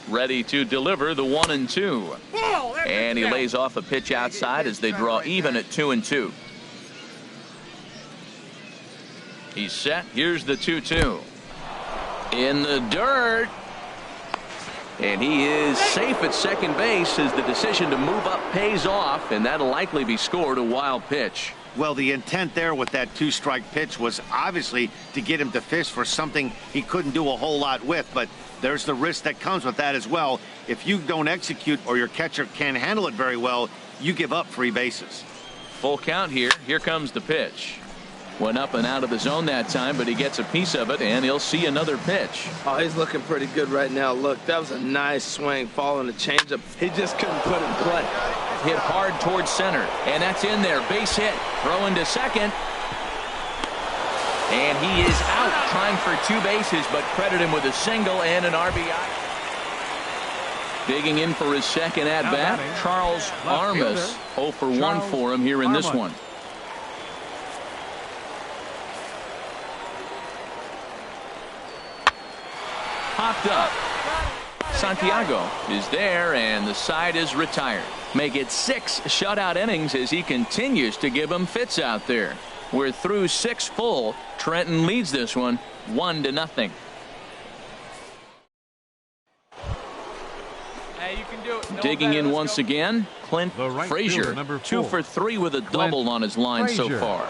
Ready to deliver the 1-2. And he lays off a pitch outside as they draw even at 2-2. He's set. Here's the 2-2. In the dirt. And he is safe at second base as the decision to move up pays off, and that'll likely be scored a wild pitch. Well, the intent there with that 2-strike pitch was obviously to get him to fish for something he couldn't do a whole lot with, but there's the risk that comes with that as well. If you don't execute or your catcher can't handle it very well, you give up free bases. Full count here. Here comes the pitch. Went up and out of the zone that time, but he gets a piece of it, and he'll see another pitch. Oh, he's looking pretty good right now. Look, that was a nice swing following the changeup. He just couldn't put it in play. Hit hard towards center, and that's in there. Base hit. Throw into second. And he is out trying for 2 bases, but credit him with a single and an RBI. Digging in for his second at-bat, Charles Armas. 0 for 1 for him here in this one. Popped up. Santiago is there, and the side is retired. Make it 6 shutout innings as he continues to give them fits out there. We're through 6 full. Trenton leads this one 1-0. Hey, you can do it. No Digging better. in Let's once go. again, Clint The right Frazier. fielder, number 2 for 3 with a double on his line so Frazier. far.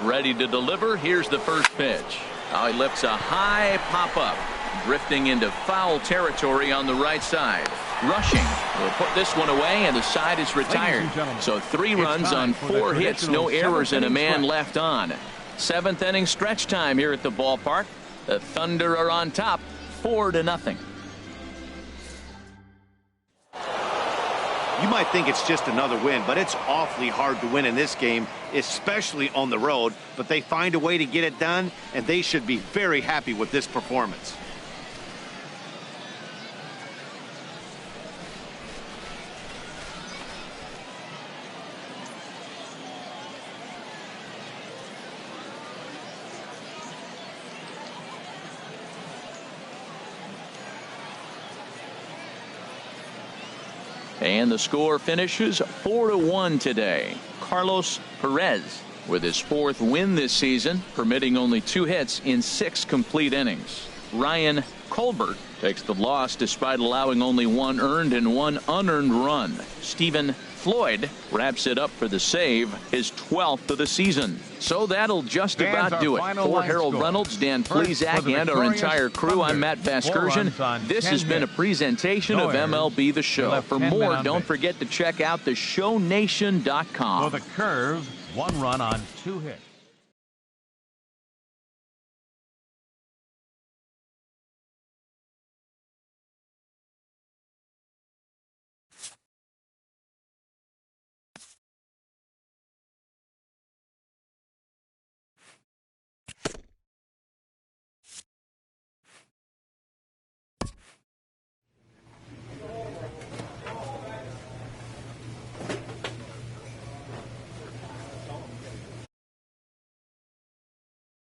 Ready to deliver. Here's the first pitch. Oh, he lifts a high pop-up. Drifting into foul territory on the right side. Rushing will put this one away, and the side is retired. So 3 runs on 4 hits, no errors, and a man left on. 7th inning stretch time here at the ballpark. The Thunder are on top, 4-0. You might think it's just another win, but it's awfully hard to win in this game, especially on the road. But they find a way to get it done, and they should be very happy with this performance. And the score finishes 4-1 today. Carlos Perez with his 4th win this season, permitting only 2 hits in 6 complete innings. Ryan Colbert takes the loss despite allowing only 1 earned and 1 unearned run. Stephen Floyd wraps it up for the save, his 12th of the season. So that'll just about do it. For Harold Reynolds, Dan Plesac, and our entire crew, I'm Matt Vasgersian. This has been a presentation of MLB The Show. For more, don't forget to check out theshownation.com. For the Curve, 1 run on 2 hits.